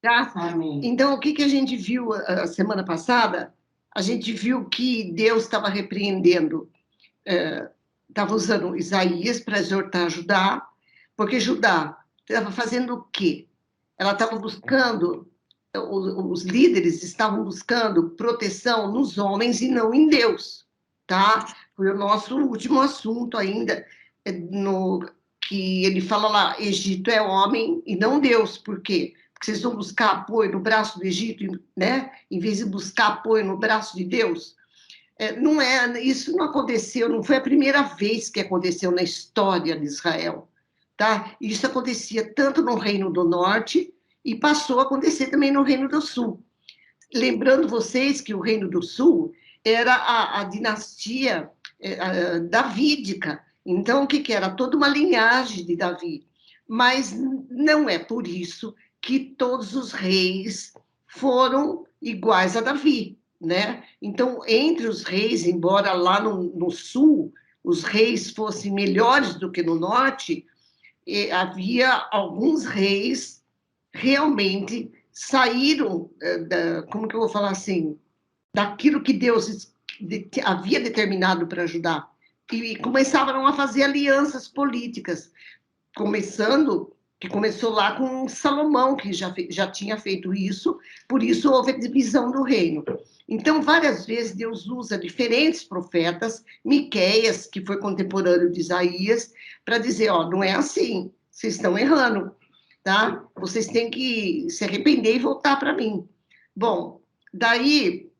Tá? Amém. Então, o que a gente viu a semana passada? A gente viu que Deus estava repreendendo, estava usando Isaías para exortar Judá, porque Judá estava fazendo o quê? Ela estava buscando, os líderes estavam buscando proteção nos homens e não em Deus, tá? Foi o nosso último assunto ainda, no, que ele fala lá, Egito é homem e não Deus, por quê? Porque vocês vão buscar apoio no braço do Egito, né? Em vez de buscar apoio no braço de Deus. Não é, isso não aconteceu, não foi a primeira vez que aconteceu na história de Israel, tá? Isso acontecia tanto no Reino do Norte e passou a acontecer também no Reino do Sul. Lembrando vocês que o Reino do Sul era a dinastia davídica, então o que era? Toda uma linhagem de Davi, mas não é por isso que todos os reis foram iguais a Davi, né? Então, entre os reis, embora lá no sul os reis fossem melhores do que no norte, havia alguns reis realmente saíram, como que eu vou falar assim, daquilo que Deus havia determinado para ajudar, e começaram a fazer alianças políticas, que começou lá com Salomão, que já tinha feito isso, por isso houve a divisão do reino. Então, várias vezes, Deus usa diferentes profetas, Miqueias, que foi contemporâneo de Isaías, para dizer, ó, não é assim, vocês estão errando, tá? Vocês têm que se arrepender e voltar para mim. Bom, daí,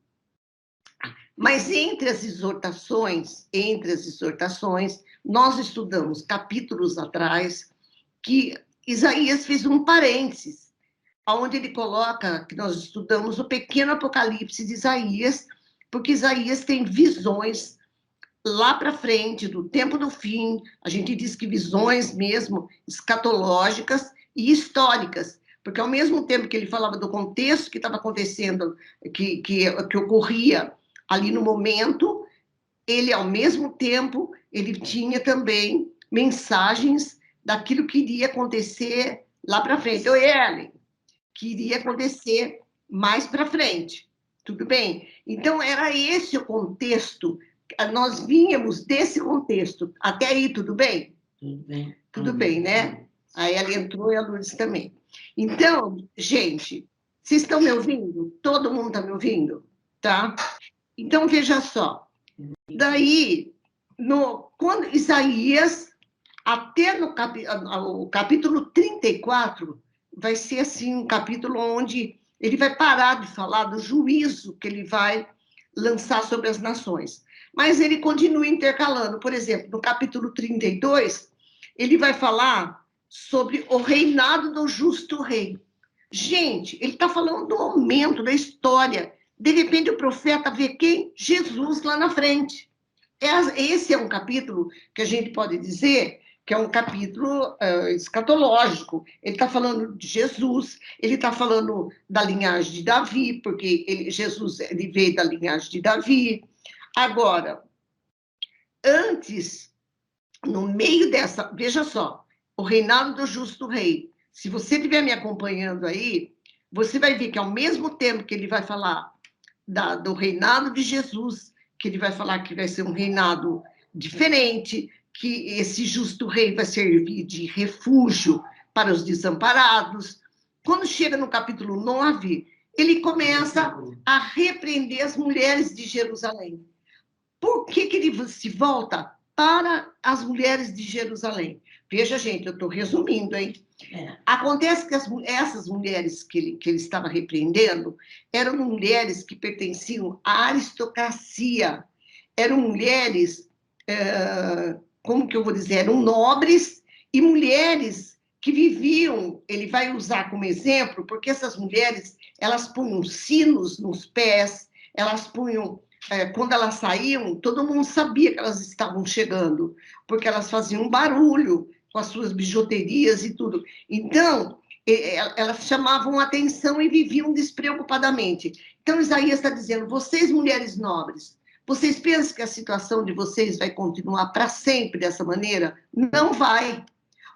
mas entre as exortações, nós estudamos capítulos atrás que Isaías fez um parênteses, onde ele coloca, que nós estudamos o pequeno Apocalipse de Isaías, porque Isaías tem visões lá para frente, do tempo do fim, a gente diz que visões mesmo escatológicas e históricas, porque ao mesmo tempo que ele falava do contexto que estava acontecendo, que ocorria ali no momento, ele, ao mesmo tempo, ele tinha também mensagens daquilo que iria acontecer lá para frente. Oi, Ellen, que iria acontecer mais para frente. Tudo bem? Então, era esse o contexto, nós vínhamos desse contexto. Até aí, tudo bem? Tudo bem. Tudo bem, né? Aí ela entrou e a Lourdes também. Então, gente, vocês estão me ouvindo? Todo mundo está me ouvindo? Tá? Então, veja só. Daí, quando Isaías, até no o capítulo 34, vai ser assim um capítulo onde ele vai parar de falar do juízo que ele vai lançar sobre as nações. Mas ele continua intercalando. Por exemplo, no capítulo 32, ele vai falar sobre o reinado do justo rei. Gente, ele está falando do momento da história. De repente, o profeta vê quem? Jesus lá na frente. Esse é um capítulo que a gente pode dizer que é um capítulo escatológico. Ele está falando de Jesus, ele está falando da linhagem de Davi, porque Jesus ele veio da linhagem de Davi. Agora, antes, no meio dessa, veja só, o reinado do justo rei. Se você estiver me acompanhando aí, você vai ver que ao mesmo tempo que ele vai falar do reinado de Jesus, que ele vai falar que vai ser um reinado diferente, que esse justo rei vai servir de refúgio para os desamparados. Quando chega no capítulo 9, ele começa a repreender as mulheres de Jerusalém. Por que ele se volta para as mulheres de Jerusalém? Veja, gente, eu estou resumindo, hein? Acontece que essas mulheres que ele estava repreendendo eram mulheres que pertenciam à aristocracia, eram mulheres, como que eu vou dizer, eram nobres e mulheres que viviam, ele vai usar como exemplo, porque essas mulheres, elas punham sinos nos pés, elas punham, quando elas saíam, todo mundo sabia que elas estavam chegando, porque elas faziam barulho com as suas bijuterias e tudo. Então, elas chamavam atenção e viviam despreocupadamente. Então, Isaías está dizendo, vocês, mulheres nobres, vocês pensam que a situação de vocês vai continuar para sempre dessa maneira? Não vai.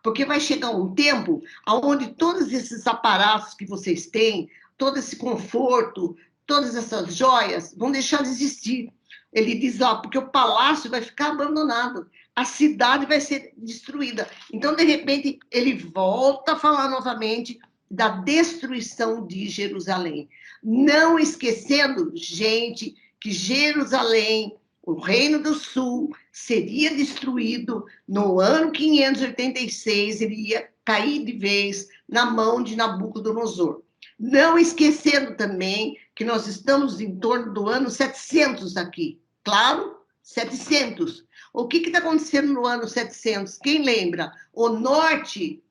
Porque vai chegar um tempo onde todos esses aparatos que vocês têm, todo esse conforto, todas essas joias vão deixar de existir. Ele diz lá, porque o palácio vai ficar abandonado, a cidade vai ser destruída. Então, de repente, ele volta a falar novamente da destruição de Jerusalém. Não esquecendo, gente, que Jerusalém, o Reino do Sul, seria destruído no ano 586, ele ia cair de vez na mão de Nabucodonosor. Não esquecendo também que nós estamos em torno do ano 700 aqui. Claro, 700. O que está acontecendo no ano 700? Quem lembra? O norte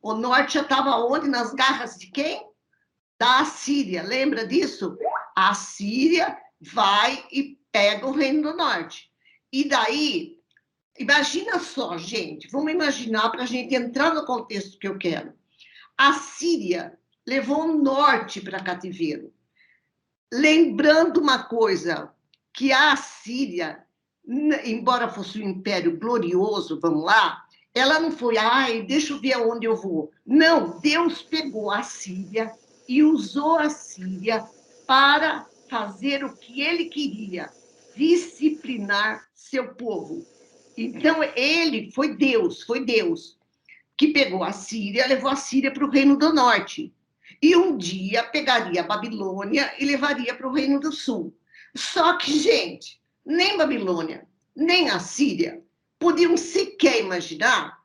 já estava onde? Nas garras de quem? Da Assíria. Lembra disso? A Assíria vai e pega o Reino do Norte. E daí, imagina só, gente, vamos imaginar para a gente entrar no contexto que eu quero. A Síria levou o norte para cativeiro. Lembrando uma coisa, que a Assíria, embora fosse um império glorioso, vamos lá, ela não foi, ai, deixa eu ver aonde eu vou. Não, Deus pegou a Síria e usou a Síria para fazer o que ele queria, disciplinar seu povo. Então, ele foi Deus, que pegou a Síria, levou a Síria para o Reino do Norte. E um dia pegaria a Babilônia e levaria para o Reino do Sul. Só que, gente, nem Babilônia, nem a Síria podiam sequer imaginar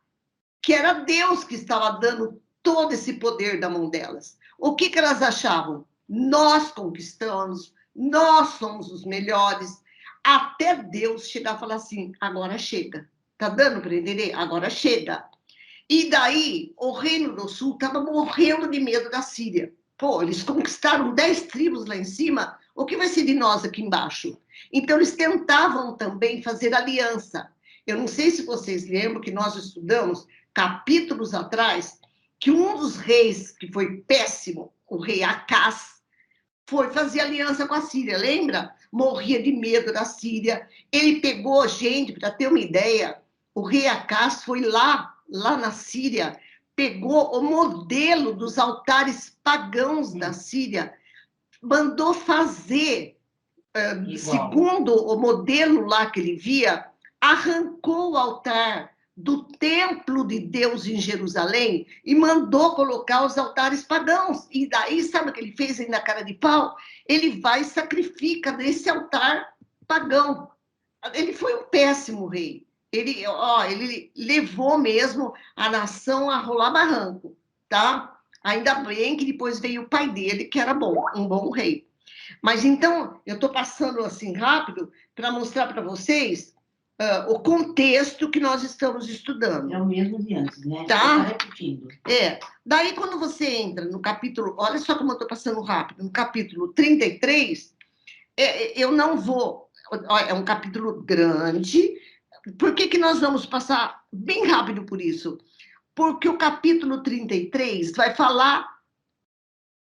que era Deus que estava dando todo esse poder da mão delas. O que elas achavam? Nós conquistamos, nós somos os melhores. Até Deus chegar a falar assim, agora chega. Tá dando para entender? Agora chega. E daí, o Reino do Sul estava morrendo de medo da Síria. Pô, eles conquistaram 10 tribos lá em cima, o que vai ser de nós aqui embaixo? Então, eles tentavam também fazer aliança. Eu não sei se vocês lembram que nós estudamos, capítulos atrás, que um dos reis, que foi péssimo, o rei Acás, foi fazer aliança com a Síria, lembra? Morria de medo da Síria. Ele pegou, gente, para ter uma ideia, o rei Acás foi lá na Síria, pegou o modelo dos altares pagãos da Síria, mandou fazer, segundo o modelo lá que ele via, arrancou o altar do templo de Deus em Jerusalém e mandou colocar os altares pagãos. E daí, sabe o que ele fez aí na cara de pau? Ele vai e sacrifica nesse altar pagão. Ele foi um péssimo rei. Ele levou mesmo a nação a rolar barranco, tá? Ainda bem que depois veio o pai dele, que era bom, um bom rei. Mas então, eu estou passando assim rápido para mostrar para vocês o contexto que nós estamos estudando. É o mesmo de antes, né? Tá? Está repetindo. Daí, quando você entra no capítulo, olha só como eu estou passando rápido, no capítulo 33, eu não vou, é um capítulo grande. Por que nós vamos passar bem rápido por isso? Porque o capítulo 33 vai falar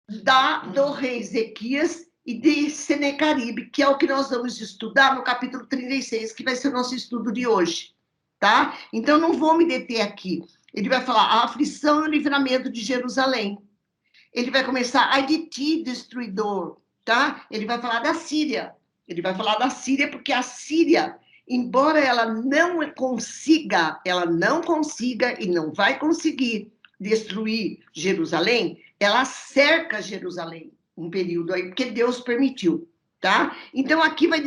do rei Ezequias e de Senecaribe, que é o que nós vamos estudar no capítulo 36, que vai ser o nosso estudo de hoje, tá? Então, não vou me deter aqui. Ele vai falar a aflição e o livramento de Jerusalém. Ele vai começar, ai de ti, destruidor, tá? Ele vai falar da Síria. Ele vai falar da Síria porque a Síria, embora ela não consiga e não vai conseguir destruir Jerusalém, ela cerca Jerusalém um período aí, porque Deus permitiu, tá? Então, aqui vai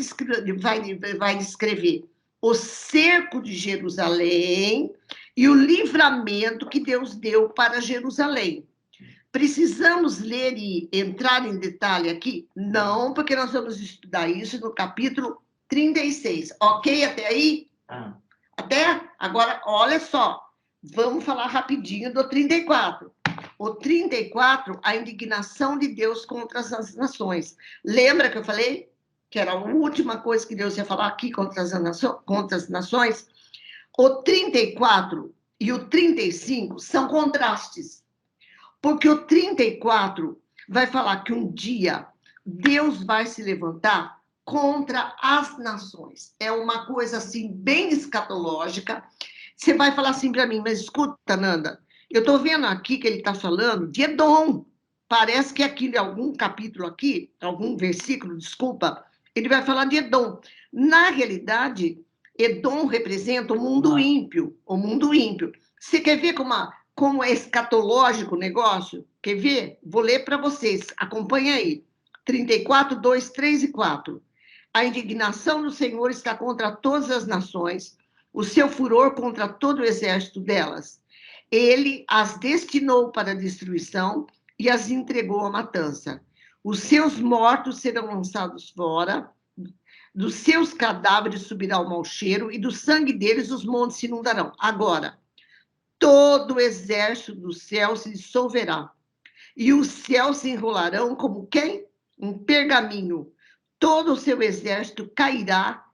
descrever o cerco de Jerusalém e o livramento que Deus deu para Jerusalém. Precisamos ler e entrar em detalhe aqui? Não, porque nós vamos estudar isso no capítulo 36. Ok até aí? Até? Agora, olha só. Vamos falar rapidinho do 34. O 34, a indignação de Deus contra as nações. Lembra que eu falei que era a última coisa que Deus ia falar aqui contra as nações? O 34 e o 35 são contrastes. Porque o 34 vai falar que um dia Deus vai se levantar contra as nações. É uma coisa assim bem escatológica. Você vai falar assim para mim, mas escuta, Nanda, Eu estou vendo aqui que ele está falando de Edom. Parece que aqui, em algum capítulo aqui, algum versículo, desculpa, ele vai falar de Edom. Na realidade, Edom representa o mundo ímpio, o mundo ímpio. Você quer ver como é escatológico o negócio? Quer ver? Vou ler para vocês, acompanha aí. 34, 2, 3 e 4. A indignação do Senhor está contra todas as nações, o seu furor contra todo o exército delas. Ele as destinou para a destruição e as entregou à matança. Os seus mortos serão lançados fora, dos seus cadáveres subirá o mau cheiro, e do sangue deles os montes se inundarão. Agora, todo o exército do céu se dissolverá, e os céus se enrolarão como quem? Um pergaminho. Todo o seu exército cairá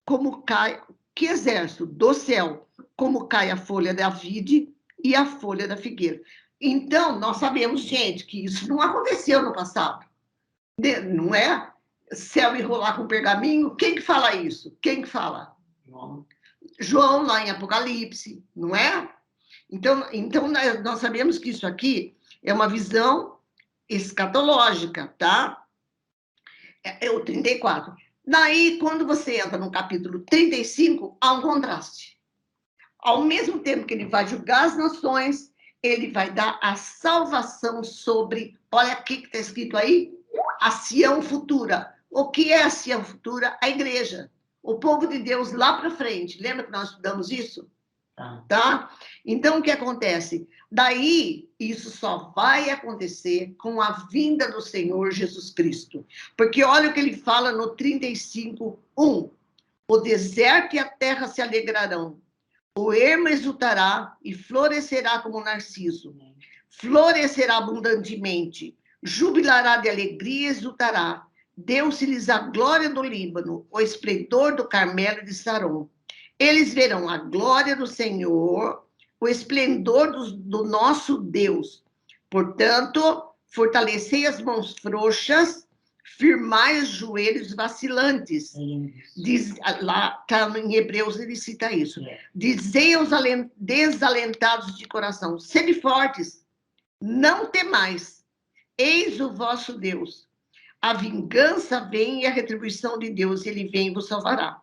como cai... Que exército? Do céu. Como cai a folha da vide e a folha da figueira. Então, nós sabemos, gente, que isso não aconteceu no passado. Não é? Céu enrolar com pergaminho. Quem que fala isso? Quem que fala? João, lá em Apocalipse, não é? Então, nós sabemos que isso aqui é uma visão escatológica, tá? É o 34. Daí, quando você entra no capítulo 35, há um contraste. Ao mesmo tempo que ele vai julgar as nações, ele vai dar a salvação sobre... Olha o que está escrito aí. A Sião futura. O que é a Sião futura? A igreja. O povo de Deus lá para frente. Lembra que nós estudamos isso? Tá? Então, o que acontece? Daí, isso só vai acontecer com a vinda do Senhor Jesus Cristo. Porque olha o que ele fala no 35, 1. O deserto e a terra se alegrarão. O ermo exultará e florescerá como narciso. Florescerá abundantemente. Jubilará de alegria e exultará. Deu-se-lhes a glória do Líbano, o esplendor do Carmelo de Saron. Eles verão a glória do Senhor, o esplendor do nosso Deus. Portanto, fortalecei as mãos frouxas, firmai os joelhos vacilantes. Lá tá, em Hebreus ele cita isso. Dizei aos desalentados de coração, sede fortes, não temais, eis o vosso Deus. A vingança vem e a retribuição de Deus, ele vem e vos salvará.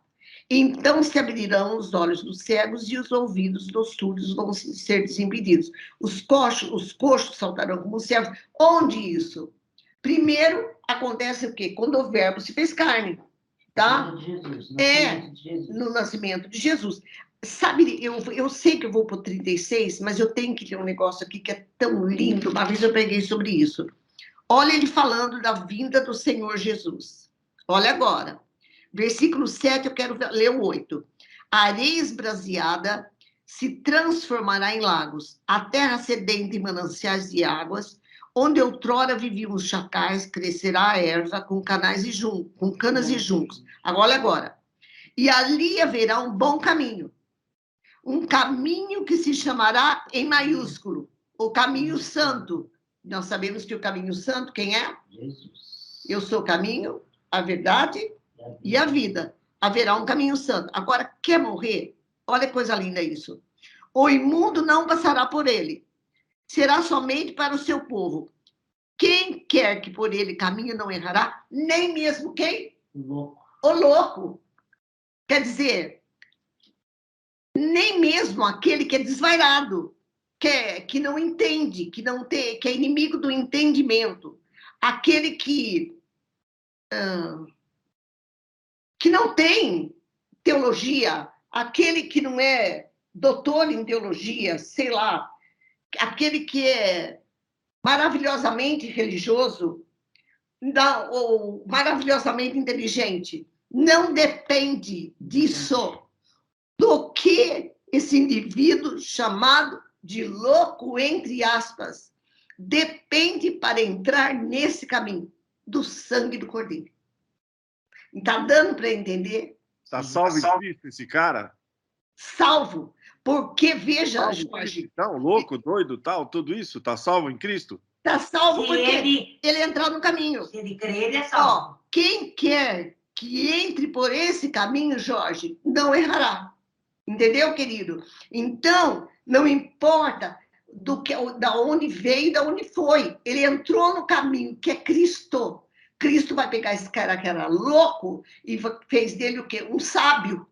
Então se abrirão os olhos dos cegos e os ouvidos dos surdos vão ser desimpedidos. Os coxos saltarão como servos. Onde isso? Primeiro, acontece o quê? Quando o verbo se fez carne, tá? No nascimento de Jesus. Sabe, eu sei que eu vou para o 36, mas eu tenho que ter um negócio aqui que é tão lindo. Uma vez eu preguei sobre isso. Olha ele falando da vinda do Senhor Jesus. Olha agora. Versículo 7, eu quero ler o 8. A areia esbraseada se transformará em lagos, a terra sedenta em mananciais de águas, onde outrora viviam os chacais, crescerá a erva com canas e juncos. Agora. E ali haverá um bom caminho. Um caminho que se chamará em maiúsculo, o caminho santo. Nós sabemos que o caminho santo, quem é? Jesus. Eu sou o caminho, a verdade e a vida. Haverá um caminho santo. Agora, quer morrer? Olha que coisa linda isso. O imundo não passará por ele. Será somente para o seu povo. Quem quer que por ele caminhe não errará, nem mesmo quem? O louco. Quer dizer, nem mesmo aquele que é desvairado, que não entende, que é inimigo do entendimento, aquele que não tem teologia, aquele que não é doutor em teologia, sei lá, aquele que é maravilhosamente religioso, ou maravilhosamente inteligente, não depende disso, do que esse indivíduo chamado de louco, entre aspas, depende para entrar nesse caminho do sangue do Cordeiro. Está dando para entender? Está salvo em Cristo esse cara? Salvo. Porque, veja, Jorge... Então, louco, doido, tal, tudo isso, está salvo em Cristo? Está salvo porque ele entrar no caminho. Se ele crer, ele é salvo. Quem quer que entre por esse caminho, Jorge, não errará. Entendeu, querido? Então, não importa. da onde veio e da onde foi. Ele entrou no caminho, que é Cristo. Cristo vai pegar esse cara que era louco e fez dele o quê? Um sábio,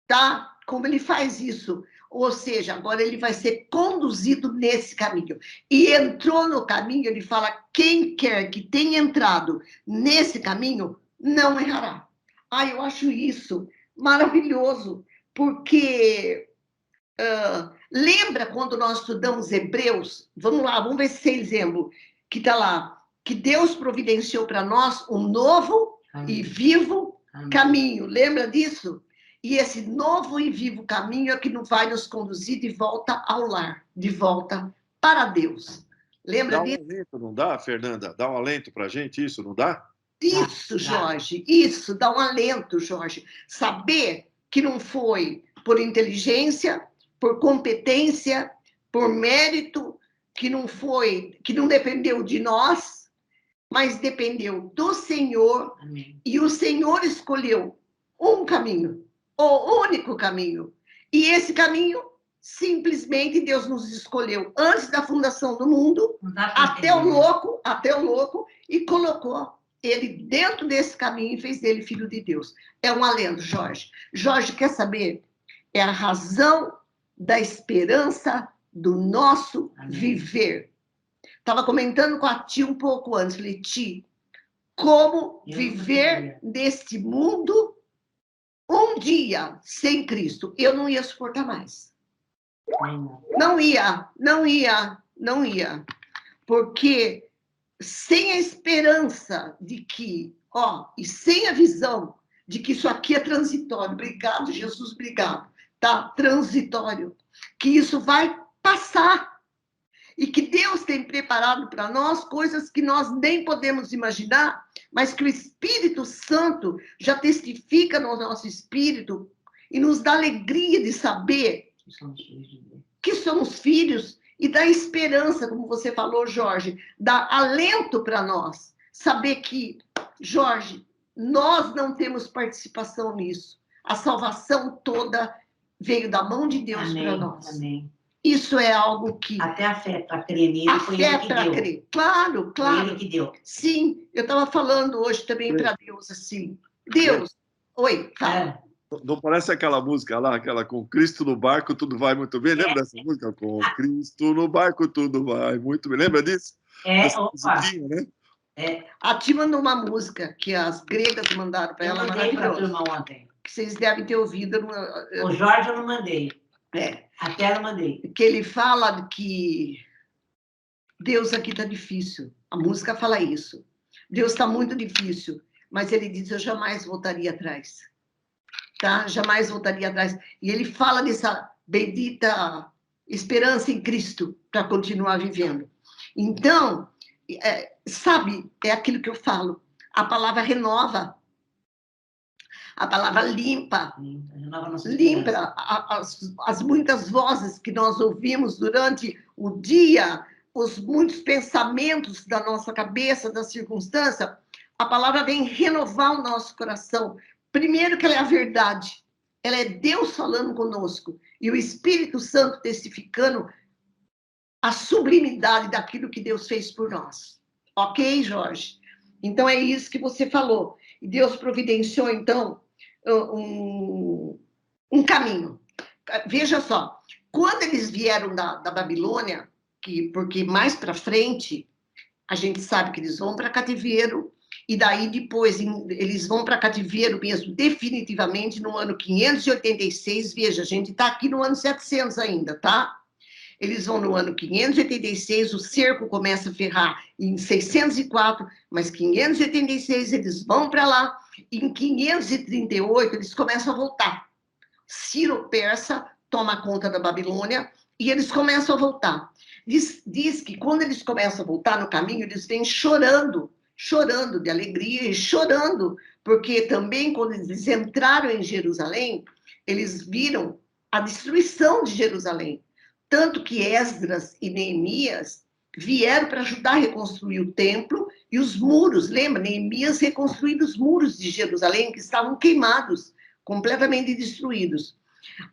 tá? Como ele faz isso? Ou seja, agora ele vai ser conduzido nesse caminho. E entrou no caminho, ele fala, quem quer que tenha entrado nesse caminho, não errará. Eu acho isso maravilhoso, porque lembra quando nós estudamos Hebreus? Vamos lá, vamos ver se você lembra, que está lá, que Deus providenciou para nós um novo e vivo caminho. Lembra disso? E esse novo e vivo caminho é que não vai nos conduzir de volta ao lar, de volta para Deus. Lembra Dá um disso? alento, não dá, Fernanda? Dá um alento para a gente, isso, não dá? Isso, Jorge, isso, dá um alento, Jorge. Saber que não foi por inteligência, por competência, por mérito, que não dependeu de nós, mas dependeu do Senhor. Amém. E o Senhor escolheu um caminho, o único caminho. E esse caminho, simplesmente, Deus nos escolheu antes da fundação do mundo, até o louco, e colocou ele dentro desse caminho e fez dele filho de Deus. É um alento, Jorge. Jorge, quer saber? É a razão da esperança do nosso viver. Estava comentando com a Ti um pouco antes, falei, Ti, como viver neste mundo um dia sem Cristo? Eu não ia suportar mais. Não ia. Porque sem a esperança de que, e sem a visão de que isso aqui é transitório, obrigado, Jesus, obrigado, tá? Transitório, que isso vai passar e que Deus tem preparado para nós coisas que nós nem podemos imaginar, mas que o Espírito Santo já testifica no nosso espírito e nos dá alegria de saber que somos filhos e dá esperança, como você falou, Jorge, dá alento para nós. Saber que, Jorge, nós não temos participação nisso. A salvação toda veio da mão de Deus para nós. Amém. Isso é algo que... Até a fé para crer nele foi ele que deu. Crer. Claro. Foi ele que deu. Sim, eu estava falando hoje também para Deus, assim. Deus, oi, fala. Não parece aquela música lá, aquela com Cristo no barco, tudo vai muito bem? Lembra dessa música? Com Cristo no barco, tudo vai muito bem. Lembra disso? Né? A Ti mandou uma música que as gregas mandaram para ela, maravilhosa. Ontem. Que vocês devem ter ouvido. O Jorge eu não mandei. Até eu mandei. Que ele fala que Deus aqui está difícil. A música fala isso. Deus está muito difícil. Mas ele diz, eu jamais voltaria atrás. Tá? Jamais voltaria atrás. E ele fala dessa bendita esperança em Cristo para continuar vivendo. Então, sabe, é aquilo que eu falo. A palavra renova. A palavra limpa as muitas vozes que nós ouvimos durante o dia, os muitos pensamentos da nossa cabeça, da circunstância. A palavra vem renovar o nosso coração. Primeiro que ela é a verdade, ela é Deus falando conosco, e o Espírito Santo testificando a sublimidade daquilo que Deus fez por nós. Ok, Jorge? Então, é isso que você falou. E Deus providenciou, então, um caminho. Veja só, quando eles vieram da Babilônia, porque mais para frente, a gente sabe que eles vão para cativeiro, e daí depois eles vão para cativeiro mesmo, definitivamente, no ano 586. Veja, a gente está aqui no ano 700 ainda, tá? Eles vão no ano 586, o cerco começa a ferrar em 604, mas 586 eles vão para lá, e em 538 eles começam a voltar. Ciro Persa toma conta da Babilônia e eles começam a voltar. Diz que quando eles começam a voltar no caminho, eles vêm chorando de alegria e chorando, porque também quando eles entraram em Jerusalém, eles viram a destruição de Jerusalém. Tanto que Esdras e Neemias vieram para ajudar a reconstruir o templo e os muros. Lembra? Neemias reconstruindo os muros de Jerusalém, que estavam queimados, completamente destruídos.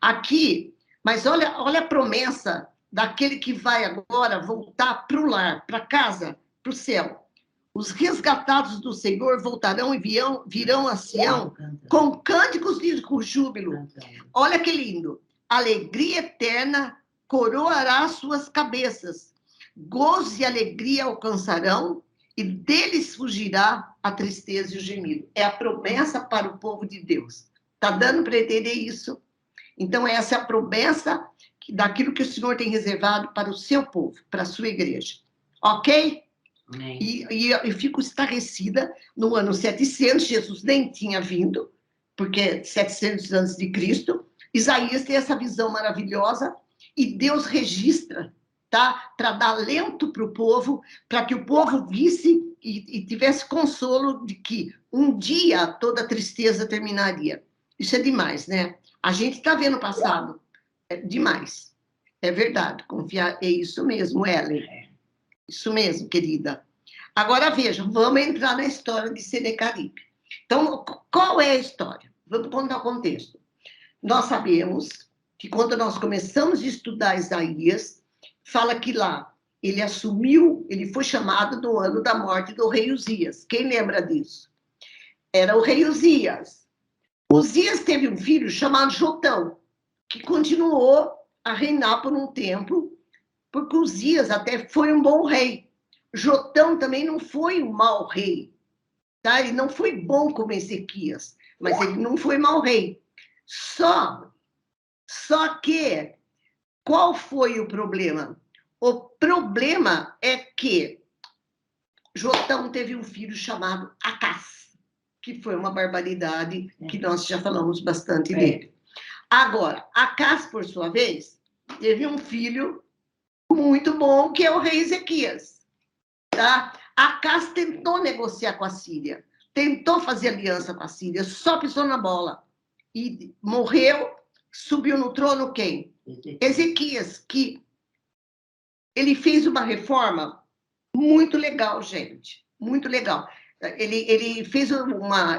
Aqui, mas olha a promessa daquele que vai agora voltar para o lar, para casa, para o céu. Os resgatados do Senhor voltarão e virão a Sião com cânticos de júbilo. Olha que lindo. Alegria eterna coroará suas cabeças. Gozo e alegria alcançarão e deles fugirá a tristeza e o gemido. É a promessa para o povo de Deus. Está dando para entender isso? Então, essa é a promessa daquilo que o Senhor tem reservado para o seu povo, para a sua igreja. Ok? E eu fico estarrecida, no ano 700, Jesus nem tinha vindo, porque 700 antes de Cristo, Isaías tem essa visão maravilhosa, e Deus registra, tá? Para dar alento para o povo, para que o povo visse e tivesse consolo de que um dia toda a tristeza terminaria. Isso é demais, né? A gente está vendo o passado. É demais. É verdade. Confiar, é isso mesmo, Ellen. Isso mesmo, querida. Agora, vejam, vamos entrar na história de Senecaribe. Então, qual é a história? Vamos contar o contexto. Nós sabemos que quando nós começamos a estudar Isaías, fala que lá ele assumiu, ele foi chamado no ano da morte do rei Uzias. Quem lembra disso? Era o rei Uzias. Uzias teve um filho chamado Jotão, que continuou a reinar por um tempo, porque Uzias até foi um bom rei. Jotão também não foi um mau rei, tá? Ele não foi bom como Ezequias, mas ele não foi mau rei. Só que, qual foi o problema? O problema é que Jotão teve um filho chamado Acás, que foi uma barbaridade, que nós já falamos bastante dele. Agora, Acás, por sua vez, teve um filho muito bom, que é o rei Ezequias. Tá? Acás tentou negociar com a Síria, tentou fazer aliança com a Síria, só pisou na bola. E morreu, subiu no trono quem? Ezequias, que ele fez uma reforma muito legal, gente, muito legal. Ele fez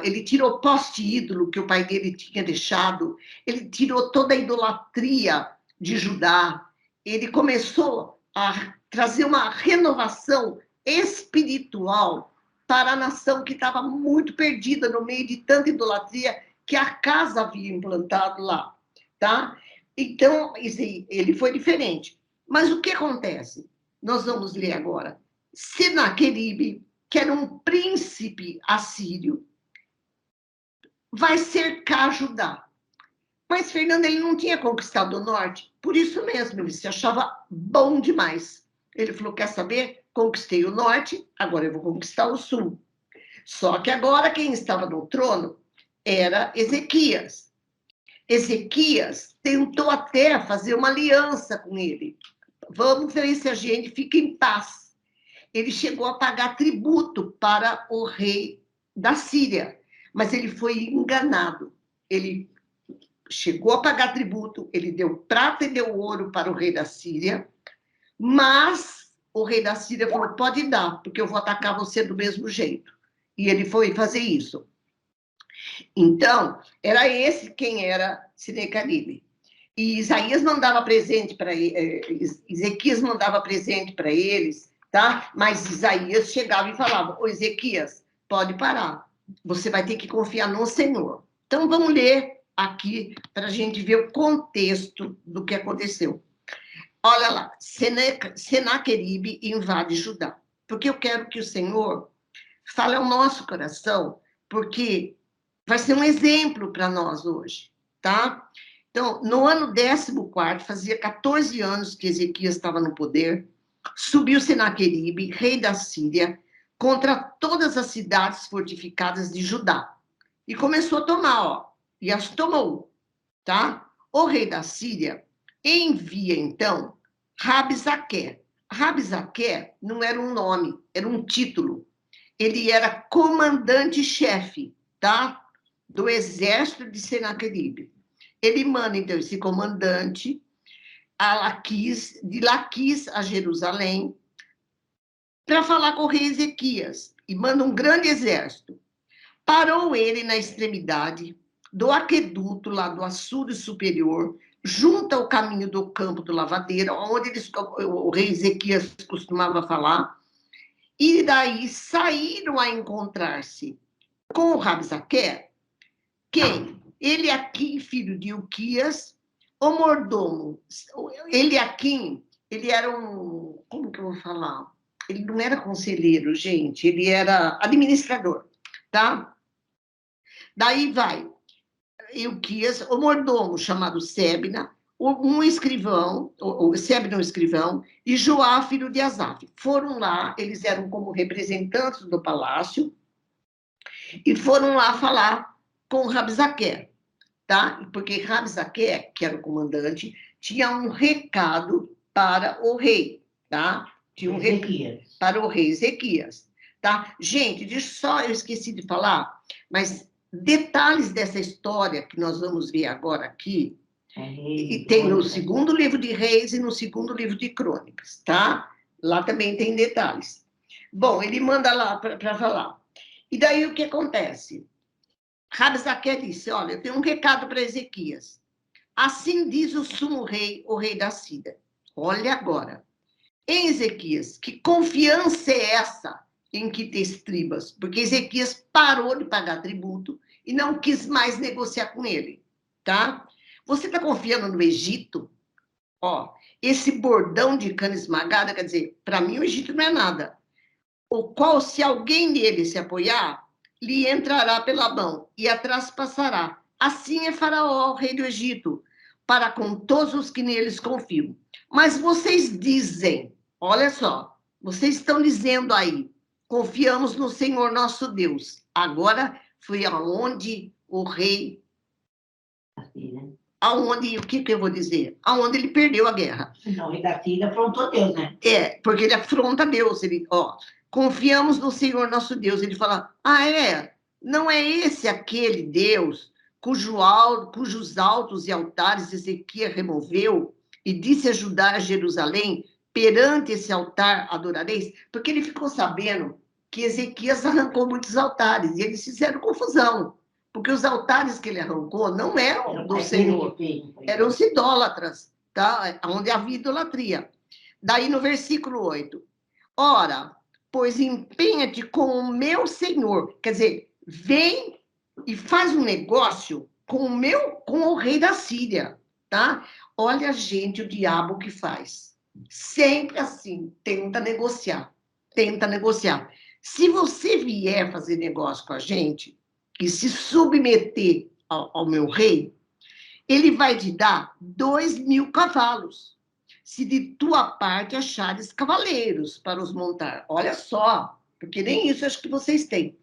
ele tirou poste ídolo que o pai dele tinha deixado, ele tirou toda a idolatria de Judá, ele começou a trazer uma renovação espiritual para a nação que estava muito perdida no meio de tanta idolatria que a casa havia implantado lá, tá? Então, ele foi diferente. Mas o que acontece? Nós vamos ler agora. Senaqueribe, que era um príncipe assírio, vai cercar Judá. Mas Fernando, ele não tinha conquistado o norte, por isso mesmo, ele se achava bom demais. Ele falou, quer saber? Conquistei o norte, agora eu vou conquistar o sul. Só que agora quem estava no trono era Ezequias. Ezequias tentou até fazer uma aliança com ele. Vamos ver se a gente fica em paz. Ele chegou a pagar tributo para o rei da Síria, mas ele foi enganado. Ele chegou a pagar tributo, ele deu prata e deu ouro para o rei da Síria, mas o rei da Síria falou, pode dar, porque eu vou atacar você do mesmo jeito. E ele foi fazer isso. Então, era esse quem era Senecaribe. E Isaías mandava presente para Ezequias mandava presente para eles, tá? Mas Isaías chegava e falava, ô Ezequias, pode parar, você vai ter que confiar no Senhor. Então, vamos ler aqui para a gente ver o contexto do que aconteceu. Olha lá, Senaqueribe invade Judá, porque eu quero que o Senhor fale ao nosso coração, porque vai ser um exemplo para nós hoje, tá? Então, no ano 14º, fazia 14 anos que Ezequias estava no poder, subiu Senaqueribe, rei da Síria, contra todas as cidades fortificadas de Judá. E começou a tomar, ó, e as tomou, tá? O rei da Síria envia, então, Rabsaqué. Rabsaqué não era um nome, era um título. Ele era comandante-chefe, tá? Do exército de Senaqueribe. Ele manda, então, esse comandante de Laquis a Jerusalém para falar com o rei Ezequias e manda um grande exército. Parou ele na extremidade do aqueduto lá do Açude Superior, junto ao caminho do campo do lavadeiro, onde o rei Ezequias costumava falar, e daí saíram a encontrar-se com o Rabsaque, quem? Eliaquim, filho de Ilquias, o mordomo. Eliaquim, ele era um... Como que eu vou falar? Ele não era conselheiro, gente, ele era administrador, tá? Daí vai Ilquias, o mordomo chamado Sebna, um escrivão, o Sebna um escrivão, e Joá, filho de Asaf. Foram lá, eles eram como representantes do palácio, e foram lá falar com Rabsaque, tá? Porque Rabsaque, que era o comandante, tinha um recado para o rei, tá? Tinha um recado para o rei Ezequias, tá? Gente, eu esqueci de falar, mas detalhes dessa história que nós vamos ver agora aqui, e tem no segundo livro de Reis e no segundo livro de Crônicas, tá? Lá também tem detalhes. Bom, ele manda lá para falar. E daí o que acontece? Rabsaque disse, olha, eu tenho um recado para Ezequias. Assim diz o sumo rei, o rei da Síria. Olha agora. Em Ezequias, que confiança é essa em que te estribas? Porque Ezequias parou de pagar tributo e não quis mais negociar com ele, tá? Você está confiando no Egito? Ó, esse bordão de cana esmagada, quer dizer, para mim o Egito não é nada. O qual, se alguém nele se apoiar, lhe entrará pela mão e atrás passará. Assim é Faraó, rei do Egito, para com todos os que neles confiam. Mas vocês dizem, olha só, vocês estão dizendo aí, confiamos no Senhor nosso Deus. Agora foi aonde o rei, aonde, o que eu vou dizer? Aonde ele perdeu a guerra. Não, o rei da Síria afrontou Deus, né? É, porque ele afronta Deus, ele, ó, confiamos no Senhor nosso Deus. Ele fala, não é esse aquele Deus cujos altos e altares Ezequias removeu e disse ajudar Jerusalém, perante esse altar adorareis? Porque ele ficou sabendo que Ezequias arrancou muitos altares e eles fizeram confusão, porque os altares que ele arrancou não eram do Senhor, eram os idólatras, tá? Onde havia idolatria. Daí no versículo 8, ora, pois empenha-te com o meu Senhor, quer dizer, vem e faz um negócio com o rei da Síria, tá? Olha, gente, o diabo que faz. Sempre assim, tenta negociar, tenta negociar. Se você vier fazer negócio com a gente e se submeter ao meu rei, ele vai te dar 2.000 cavalos, se de tua parte achares cavaleiros para os montar. Olha só, porque nem isso acho que vocês têm.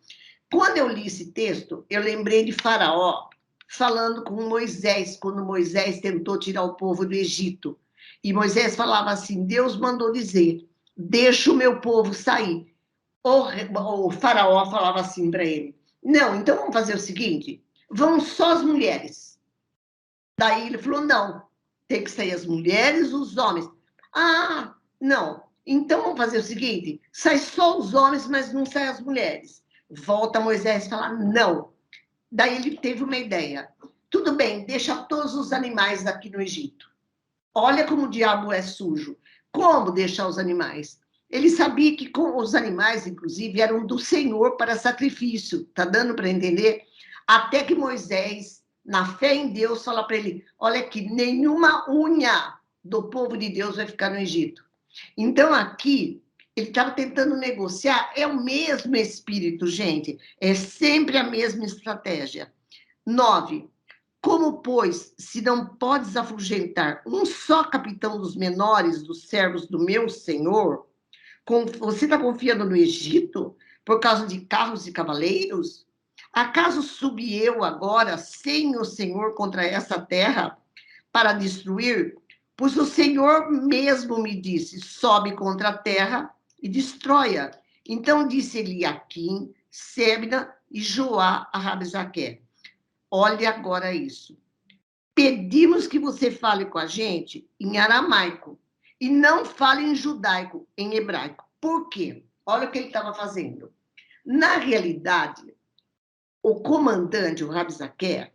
Quando eu li esse texto, eu lembrei de Faraó falando com Moisés, quando Moisés tentou tirar o povo do Egito. E Moisés falava assim, Deus mandou dizer, deixa o meu povo sair. O Faraó falava assim para ele, não, então vamos fazer o seguinte, vão só as mulheres. Daí ele falou, não, tem que sair as mulheres, os homens. Ah, não, então vamos fazer o seguinte, sai só os homens, mas não sai as mulheres. Volta Moisés e fala, não. Daí ele teve uma ideia. Tudo bem, deixa todos os animais aqui no Egito. Olha como o diabo é sujo. Como deixar os animais? Ele sabia que os animais, inclusive, eram do Senhor para sacrifício. Tá dando para entender? Até que Moisés, na fé em Deus, fala para ele, olha aqui, nenhuma unha do povo de Deus vai ficar no Egito. Então, aqui, ele estava tentando negociar, é o mesmo espírito, gente, é sempre a mesma estratégia. 9. Como, pois, se não podes afugentar um só capitão dos menores dos servos do meu senhor, você está confiando no Egito por causa de carros e cavaleiros? Acaso subi eu agora sem o Senhor contra essa terra para destruir? Pois o Senhor mesmo me disse, sobe contra a terra e destrói-a. Então disse Eliaquim, Sebna e Joá a Rabsaque, olhe agora isso. Pedimos que você fale com a gente em aramaico e não fale em judaico, em hebraico. Por quê? Olha o que ele estava fazendo. Na realidade, o comandante, o Rabsaque,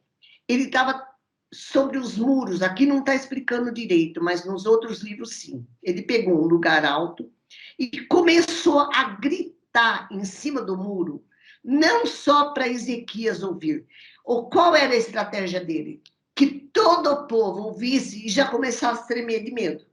ele estava sobre os muros, aqui não está explicando direito, mas nos outros livros sim. Ele pegou um lugar alto e começou a gritar em cima do muro, não só para Ezequias ouvir. Qual era a estratégia dele? Que todo o povo ouvisse e já começasse a tremer de medo.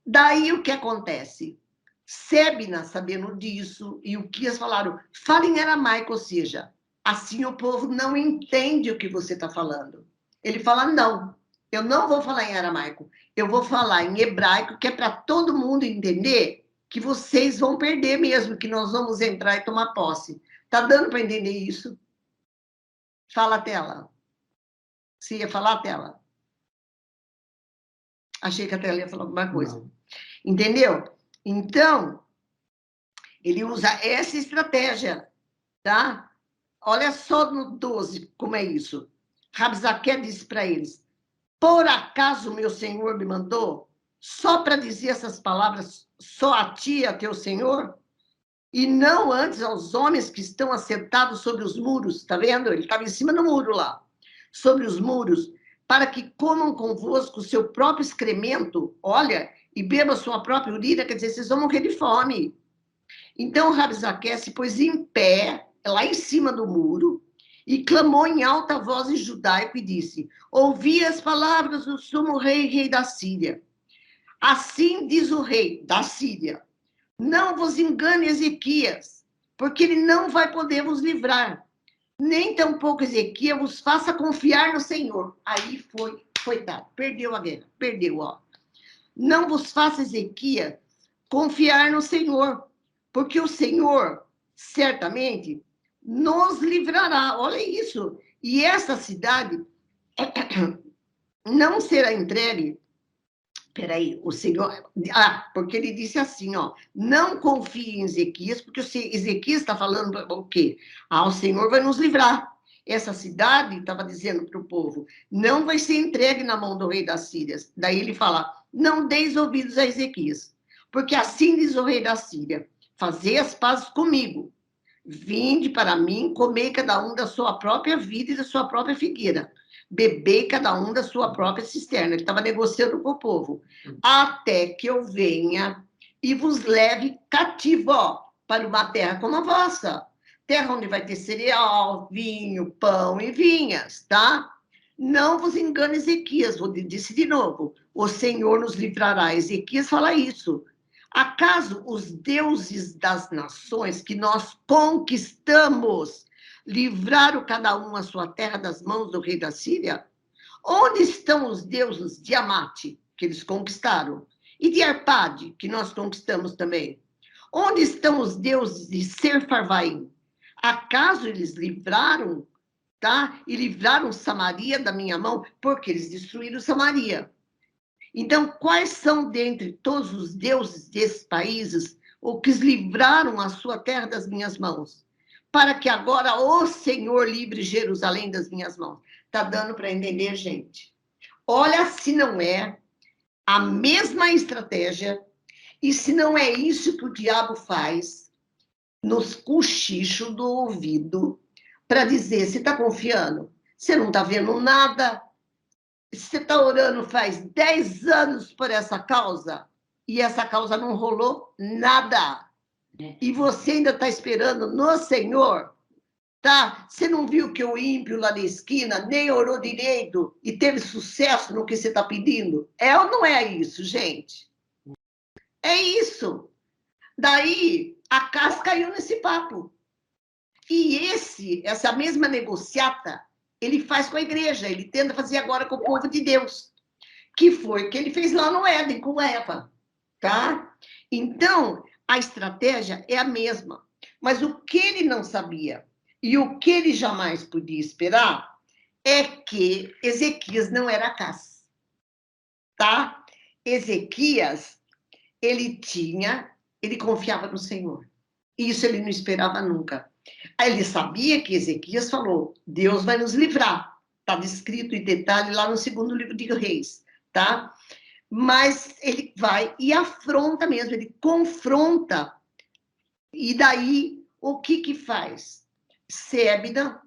Daí o que acontece? Sebna, sabendo disso, e o Quias falaram, fala em aramaico, ou seja, assim o povo não entende o que você está falando. Ele fala, não, eu não vou falar em aramaico, eu vou falar em hebraico, que é para todo mundo entender que vocês vão perder mesmo, que nós vamos entrar e tomar posse. Tá dando para entender isso? Fala a tela. Você ia falar a tela? Achei que a tela ia falar alguma coisa. Não. Entendeu? Então, ele usa essa estratégia, tá? Olha só no 12 como é isso. Rabzaqué disse para eles, por acaso meu senhor me mandou só para dizer essas palavras só a ti, a teu senhor? E não antes aos homens que estão assentados sobre os muros, tá vendo? Ele estava em cima do muro lá, sobre os muros, para que comam convosco o seu próprio excremento, olha, e bebam sua própria urina, quer dizer, vocês vão morrer de fome. Então Rabzaqué se pôs em pé, lá em cima do muro, e clamou em alta voz em judaico e disse, ouvi as palavras do sumo rei, rei da Síria. Assim diz o rei da Síria, não vos engane Ezequias, porque ele não vai poder vos livrar. Nem tampouco Ezequias vos faça confiar no Senhor. Aí foi dado, perdeu a guerra, perdeu, ó. Não vos faça Ezequias confiar no Senhor, porque o Senhor certamente nos livrará. Olha isso. E essa cidade não será entregue. Peraí, o Senhor... porque ele disse assim, ó, não confie em Ezequias, porque Ezequias está falando o quê? O Senhor vai nos livrar. Essa cidade, estava dizendo para o povo, não vai ser entregue na mão do rei da Síria. Daí ele fala, não deis ouvidos a Ezequias, porque assim diz o rei da Síria, fazei as pazes comigo, vinde para mim, comei cada um da sua própria vida e da sua própria figueira, bebei cada um da sua própria cisterna. Ele estava negociando com o povo, até que eu venha e vos leve cativo, ó, para uma terra como a vossa, terra onde vai ter cereal, vinho, pão e vinhas, tá? Não vos engane, Ezequias, disse de novo, o Senhor nos livrará. Ezequias fala isso. Acaso os deuses das nações que nós conquistamos livraram cada um a sua terra das mãos do rei da Síria? Onde estão os deuses de Amate, que eles conquistaram? E de Arpade, que nós conquistamos também? Onde estão os deuses de Serfarvaim? Acaso eles livraram, tá? E livraram Samaria da minha mão? Porque eles destruíram Samaria. Então, quais são dentre todos os deuses desses países os que livraram a sua terra das minhas mãos? Para que agora o Senhor livre Jerusalém das minhas mãos. Está dando para entender, gente? Olha se não é a mesma estratégia e se não é isso que o diabo faz nos cochichos do ouvido para dizer, você está confiando? Você não está vendo nada? Você está orando faz 10 anos por essa causa e essa causa não rolou nada. E você ainda está esperando no Senhor, tá? Você não viu que o ímpio lá na esquina nem orou direito e teve sucesso no que você está pedindo? É ou não é isso, gente? É isso. Daí, a casa caiu nesse papo. E essa mesma negociata, ele faz com a igreja, ele tenta fazer agora com o povo de Deus, que foi o que ele fez lá no Éden com Eva, tá? Então, a estratégia é a mesma, mas o que ele não sabia e o que ele jamais podia esperar é que Ezequias não era Acás, tá? Ezequias, ele confiava no Senhor. Isso ele não esperava nunca. Aí ele sabia que Ezequias falou, Deus vai nos livrar. Está descrito em detalhe lá no segundo livro de Reis, tá? Mas ele vai e afronta mesmo, ele confronta. E daí, o que faz? Sebna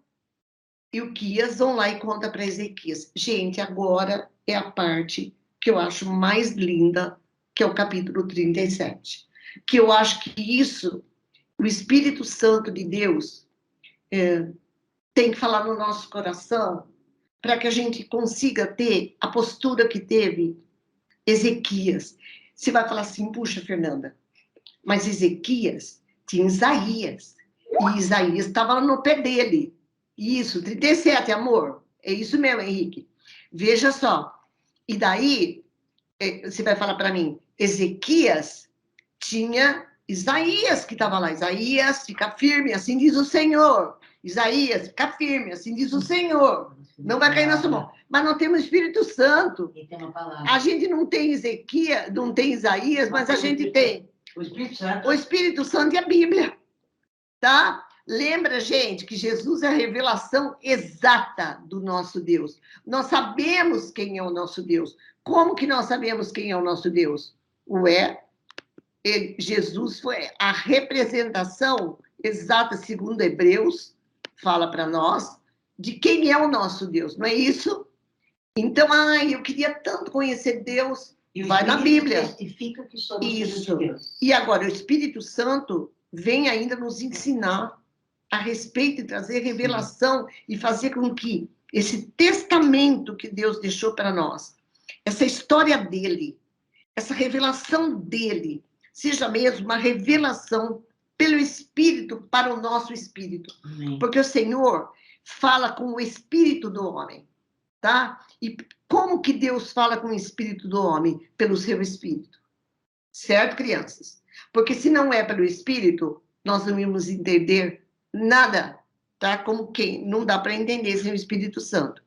Ilquias vão lá e conta para Ezequias. Gente, agora é a parte que eu acho mais linda, que é o capítulo 37. Que eu acho que isso, o Espírito Santo de Deus, tem que falar no nosso coração, para que a gente consiga ter a postura que teve Ezequias. Você vai falar assim, puxa, Fernanda, mas Ezequias tinha Isaías, e Isaías estava no pé dele. Isso, 37, amor. É isso mesmo, Henrique. Veja só. E daí, você vai falar para mim, Ezequias tinha Isaías que estava lá. Isaías, fica firme, assim diz o Senhor. Isaías, fica firme, assim diz o Senhor. Não vai cair na sua mão. Mas não temos Espírito Santo. A gente não tem Ezequias, não tem Isaías, mas a gente tem O Espírito Santo. o Espírito Santo e a Bíblia. Tá? Lembra, gente, que Jesus é a revelação exata do nosso Deus. Nós sabemos quem é o nosso Deus. Como que nós sabemos quem é o nosso Deus? Jesus foi a representação exata, segundo Hebreus, fala para nós, de quem é o nosso Deus, não é isso? Então, eu queria tanto conhecer Deus, vai na Bíblia. Testifica que somos isso. filhos de Deus. E agora, o Espírito Santo vem ainda nos ensinar a respeito e trazer revelação e fazer com que esse testamento que Deus deixou para nós, essa história dele, essa revelação dele, seja mesmo uma revelação pelo Espírito para o nosso espírito. Amém. Porque o Senhor fala com o espírito do homem, tá? E como que Deus fala com o espírito do homem? Pelo seu espírito. Certo, crianças? Porque se não é pelo espírito, nós não íamos entender nada, tá? Como quem? Não dá para entender sem o Espírito Santo.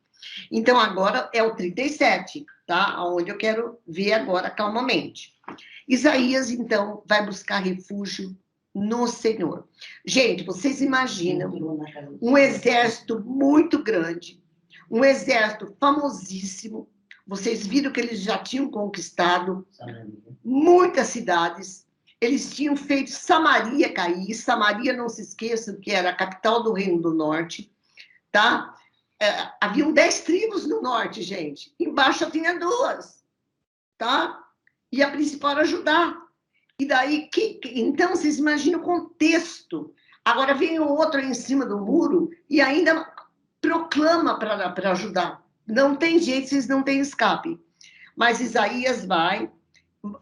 Então, agora é o 37, tá? Onde eu quero ver agora calmamente. Isaías, então, vai buscar refúgio no Senhor. Gente, vocês imaginam um exército muito grande, um exército famosíssimo. Vocês viram que eles já tinham conquistado muitas cidades. Eles tinham feito Samaria cair. Samaria, não se esqueçam, que era a capital do Reino do Norte, tá? Haviam 10 tribos no norte, gente. Embaixo tinha 2, tá? E a principal era Judá. E daí, então, vocês imaginam o contexto. Agora vem o outro aí em cima do muro e ainda proclama para Judá. Não tem jeito, vocês não têm escape. Mas Isaías vai,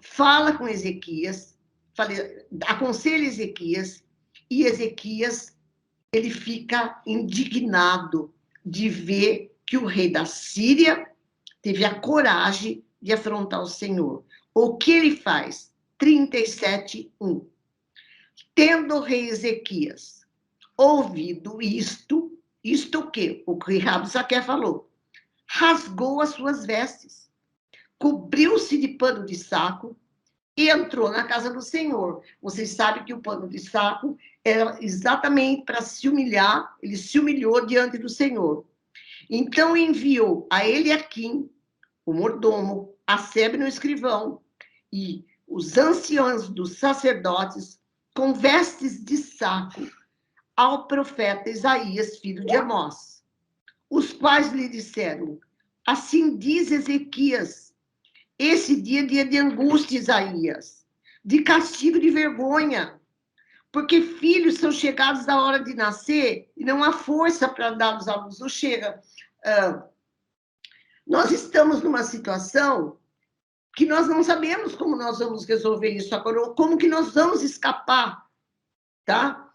fala com Ezequias, aconselha Ezequias, e Ezequias, ele fica indignado de ver que o rei da Síria teve a coragem de afrontar o Senhor. O que ele faz? 37:1. Tendo o rei Ezequias ouvido isto o quê? O que Rabsaqué falou. Rasgou as suas vestes, cobriu-se de pano de saco e entrou na casa do Senhor. Vocês sabem que o pano de saco era exatamente para se humilhar, ele se humilhou diante do Senhor. Então enviou a Eliaquim, o mordomo, a Sebna, o escrivão, e os anciãos dos sacerdotes, com vestes de saco, ao profeta Isaías, filho de Amós, os quais lhe disseram: assim diz Ezequias, esse dia é dia de angústia, Isaías, de castigo, de vergonha, porque filhos são chegados da hora de nascer e não há força para dar-los à luz. Ou chega, nós estamos numa situação que nós não sabemos como nós vamos resolver isso agora, ou como que nós vamos escapar, tá?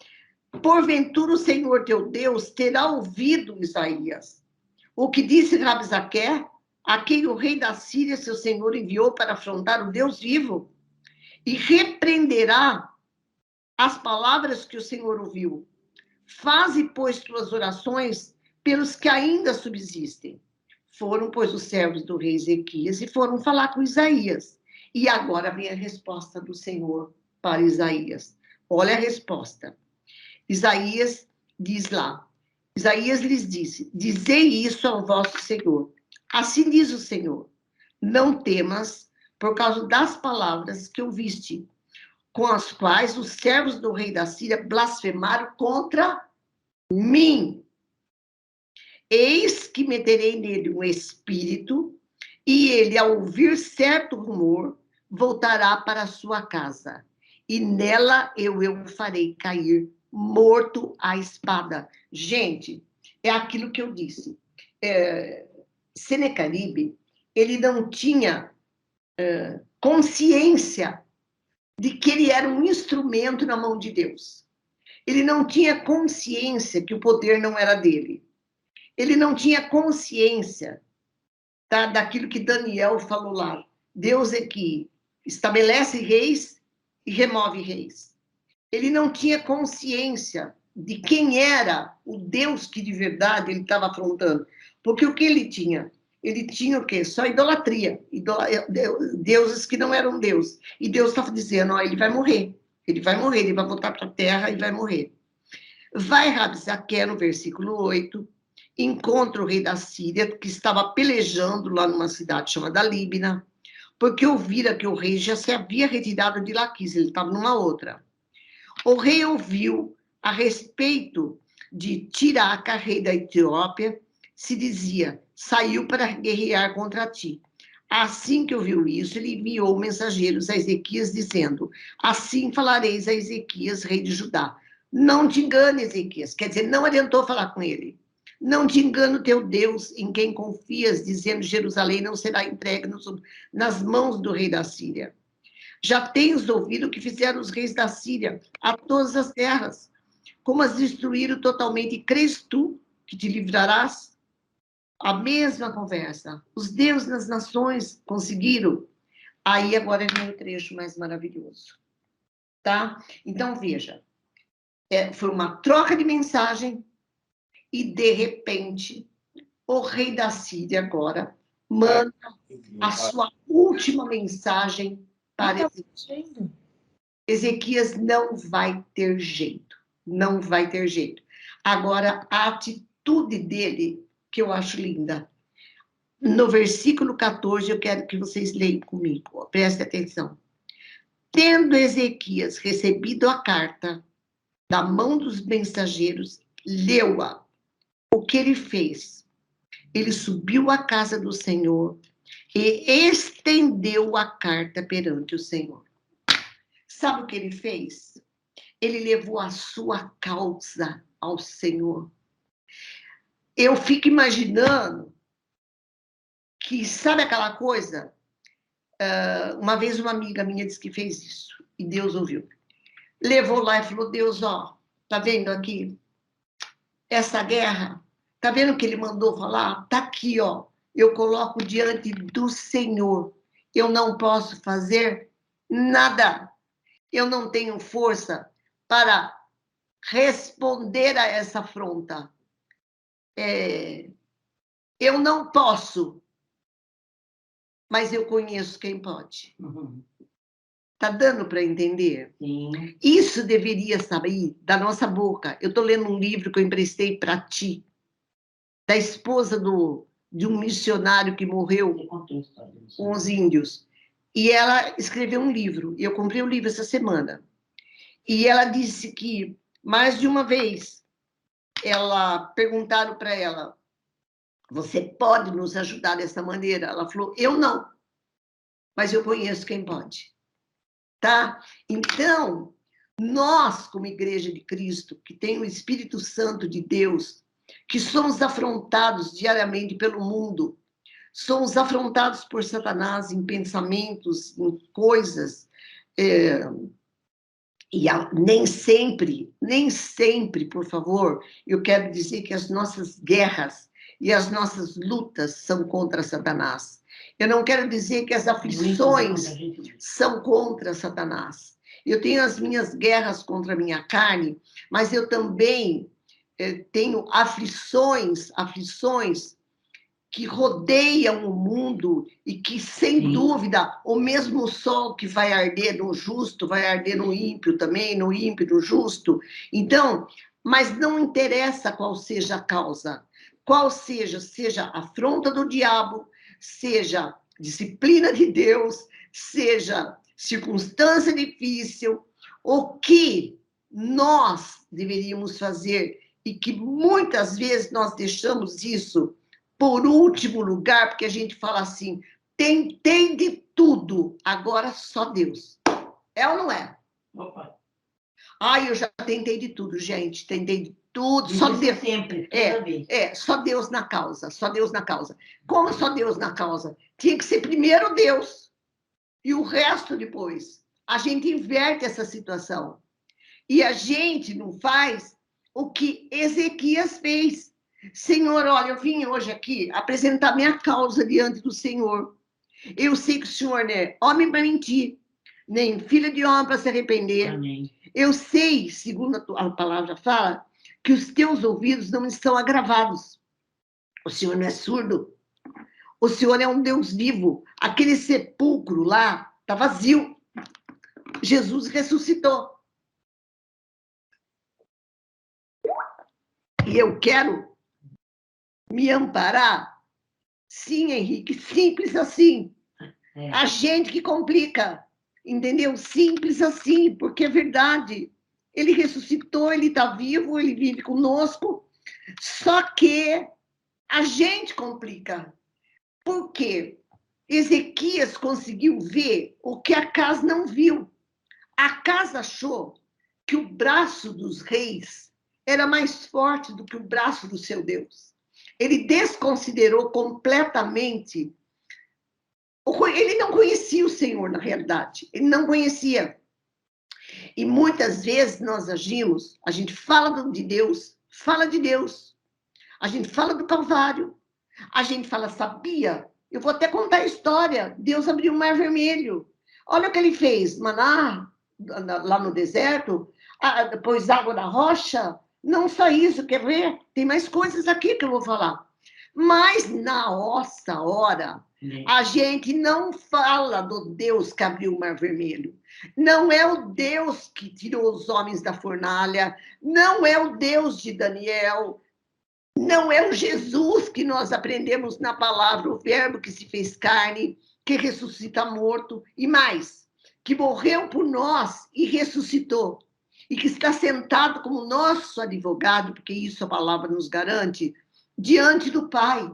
Porventura o Senhor teu Deus terá ouvido Isaías, o que disse Rabsaqué, a quem o rei da Síria, seu senhor, enviou para afrontar o Deus vivo, e repreenderá as palavras que o Senhor ouviu. Faze, pois, tuas orações pelos que ainda subsistem. Foram, pois, os servos do rei Ezequias e foram falar com Isaías. E agora vem a resposta do Senhor para Isaías. Olha a resposta. Isaías diz lá, Isaías lhes disse: dizei isso ao vosso Senhor. Assim diz o Senhor: não temas por causa das palavras que ouviste, com as quais os servos do rei da Síria blasfemaram contra mim. Eis que meterei nele um espírito, e ele, ao ouvir certo rumor, voltará para a sua casa, e nela eu o farei cair morto à espada. Gente, é aquilo que eu disse. Senecaribe, ele não tinha consciência de que ele era um instrumento na mão de Deus. Ele não tinha consciência que o poder não era dele. Ele não tinha consciência, tá, daquilo que Daniel falou lá. Deus é que estabelece reis e remove reis. Ele não tinha consciência de quem era o Deus que de verdade ele estava afrontando. Porque o que ele tinha? Ele tinha o quê? Só idolatria. Deuses que não eram Deus. E Deus estava dizendo, ó, ele vai morrer. Ele vai morrer, ele vai voltar para a terra e vai morrer. Vai Rabsaque, no versículo 8, encontra o rei da Síria, que estava pelejando lá numa cidade chamada Líbina, porque ouvira que o rei já se havia retirado de Laquis, ele estava numa outra. O rei ouviu a respeito de Tiraca, rei da Etiópia, se dizia, saiu para guerrear contra ti. Assim que ouviu isso, ele enviou mensageiros a Ezequias, dizendo, assim falareis a Ezequias, rei de Judá. Não te engane, Ezequias. Quer dizer, não adiantou falar com ele. Não te engane o teu Deus, em quem confias, dizendo, Jerusalém não será entregue nas mãos do rei da Síria. Já tens ouvido o que fizeram os reis da Síria a todas as terras, como as destruíram totalmente, e crês tu que te livrarás? A mesma conversa. Os deuses das nações conseguiram. Aí agora vem o trecho mais maravilhoso. Tá? Então, veja. Foi uma troca de mensagem e, de repente, o rei da Síria agora manda a sua última mensagem para Ezequias. Ezequias não vai ter jeito. Não vai ter jeito. Agora, a atitude dele, que eu acho linda. No versículo 14, eu quero que vocês leiam comigo. Prestem atenção. Tendo Ezequias recebido a carta da mão dos mensageiros, leu-a. O que ele fez? Ele subiu à casa do Senhor e estendeu a carta perante o Senhor. Sabe o que ele fez? Ele levou a sua causa ao Senhor. Eu fico imaginando que, sabe aquela coisa? Uma vez uma amiga minha disse que fez isso, e Deus ouviu. Levou lá e falou, Deus, ó, tá vendo aqui? Essa guerra, tá vendo o que ele mandou falar? Tá aqui, ó, eu coloco diante do Senhor. Eu não posso fazer nada. Eu não tenho força para responder a essa afronta. Eu não posso, mas eu conheço quem pode. Tá dando para entender? Sim. Isso deveria sair da nossa boca. Eu estou lendo um livro que eu emprestei para ti, da esposa de um missionário que morreu com os índios. E ela escreveu um livro. Eu comprei o livro essa semana. E ela disse que, mais de uma vez, perguntaram para ela, você pode nos ajudar dessa maneira? Ela falou, eu não, mas eu conheço quem pode. Tá? Então, nós, como Igreja de Cristo, que tem o Espírito Santo de Deus, que somos afrontados diariamente pelo mundo, somos afrontados por Satanás em pensamentos, em coisas, e nem sempre, por favor, eu quero dizer que as nossas guerras e as nossas lutas são contra Satanás. Eu não quero dizer que as aflições são contra Satanás. Eu tenho as minhas guerras contra a minha carne, mas eu também tenho aflições que rodeiam o mundo e que, sem dúvida, o mesmo sol que vai arder no justo, vai arder no ímpio também, no ímpio, no justo. Então, mas não interessa qual seja a causa, seja a afronta do diabo, seja disciplina de Deus, seja circunstância difícil, o que nós deveríamos fazer e que muitas vezes nós deixamos isso por último lugar, porque a gente fala assim, tentei de tudo, agora só Deus. É ou não é? Opa. Ai, eu já tentei de tudo, gente, tentei de tudo, só Deus. Sempre, toda vez. Só Deus na causa, só Deus na causa. Como só Deus na causa? Tinha que ser primeiro Deus e o resto depois. A gente inverte essa situação. E a gente não faz o que Ezequias fez. Senhor, olha, eu vim hoje aqui apresentar minha causa diante do Senhor. Eu sei que o Senhor não é homem para mentir, nem filho de homem para se arrepender. Amém. Eu sei, segundo a palavra fala, que os teus ouvidos não estão agravados. O Senhor não é surdo. O Senhor é um Deus vivo. Aquele sepulcro lá está vazio. Jesus ressuscitou. E eu quero me amparar. Sim, Henrique, simples assim. A gente que complica, entendeu? Simples assim, porque é verdade. Ele ressuscitou, ele está vivo, ele vive conosco. Só que a gente complica. Por quê? Ezequias conseguiu ver o que Acaz não viu. Acaz achou que o braço dos reis era mais forte do que o braço do seu Deus. Ele desconsiderou completamente. Ele não conhecia o Senhor, na realidade. Ele não conhecia. E muitas vezes nós agimos, a gente fala de Deus, a gente fala do Calvário, a gente fala, sabia? Eu vou até contar a história. Deus abriu o Mar Vermelho. Olha o que ele fez, maná, lá no deserto, pôs água na rocha. Não só isso, quer ver? Tem mais coisas aqui que eu vou falar. Mas na nossa hora, a gente não fala do Deus que abriu o Mar Vermelho. Não é o Deus que tirou os homens da fornalha, não é o Deus de Daniel, não é o Jesus que nós aprendemos na palavra, o verbo que se fez carne, que ressuscita morto, e mais, que morreu por nós e ressuscitou, e que está sentado como nosso advogado, porque isso a palavra nos garante, diante do Pai.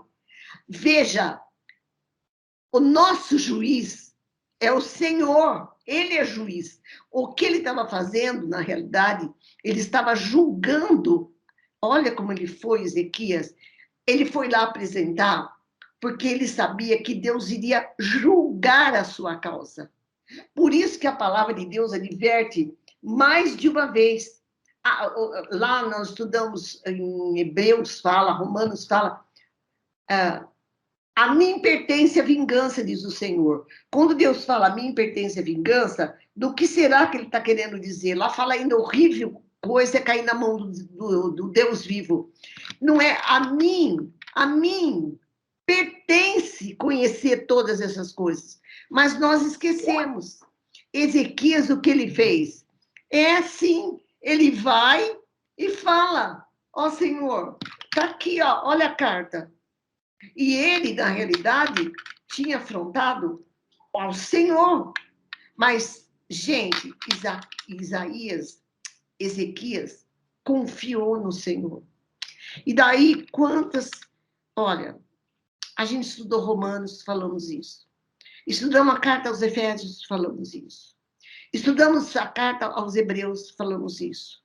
Veja, o nosso juiz é o Senhor, ele é juiz. O que ele estava fazendo, na realidade, ele estava julgando. Olha como ele foi, Ezequias. Ele foi lá apresentar, porque ele sabia que Deus iria julgar a sua causa. Por isso que a palavra de Deus adverte mais de uma vez. Lá nós estudamos em Hebreus, fala, Romanos fala, a mim pertence a vingança, diz o Senhor. Quando Deus fala, a mim pertence a vingança, do que será que ele está querendo dizer? Lá fala ainda horrível coisa é cair na mão do Deus vivo. Não é a mim pertence conhecer todas essas coisas. Mas nós esquecemos. Ezequias, o que ele fez? É assim, ele vai e fala, ó Senhor, tá aqui, ó, olha a carta. E ele, na realidade, tinha afrontado ao Senhor. Mas, gente, Ezequias confiou no Senhor. E daí, olha, a gente estudou Romanos, falamos isso. Estudamos a carta aos Efésios, falamos isso. Estudamos a carta aos Hebreus, falamos isso.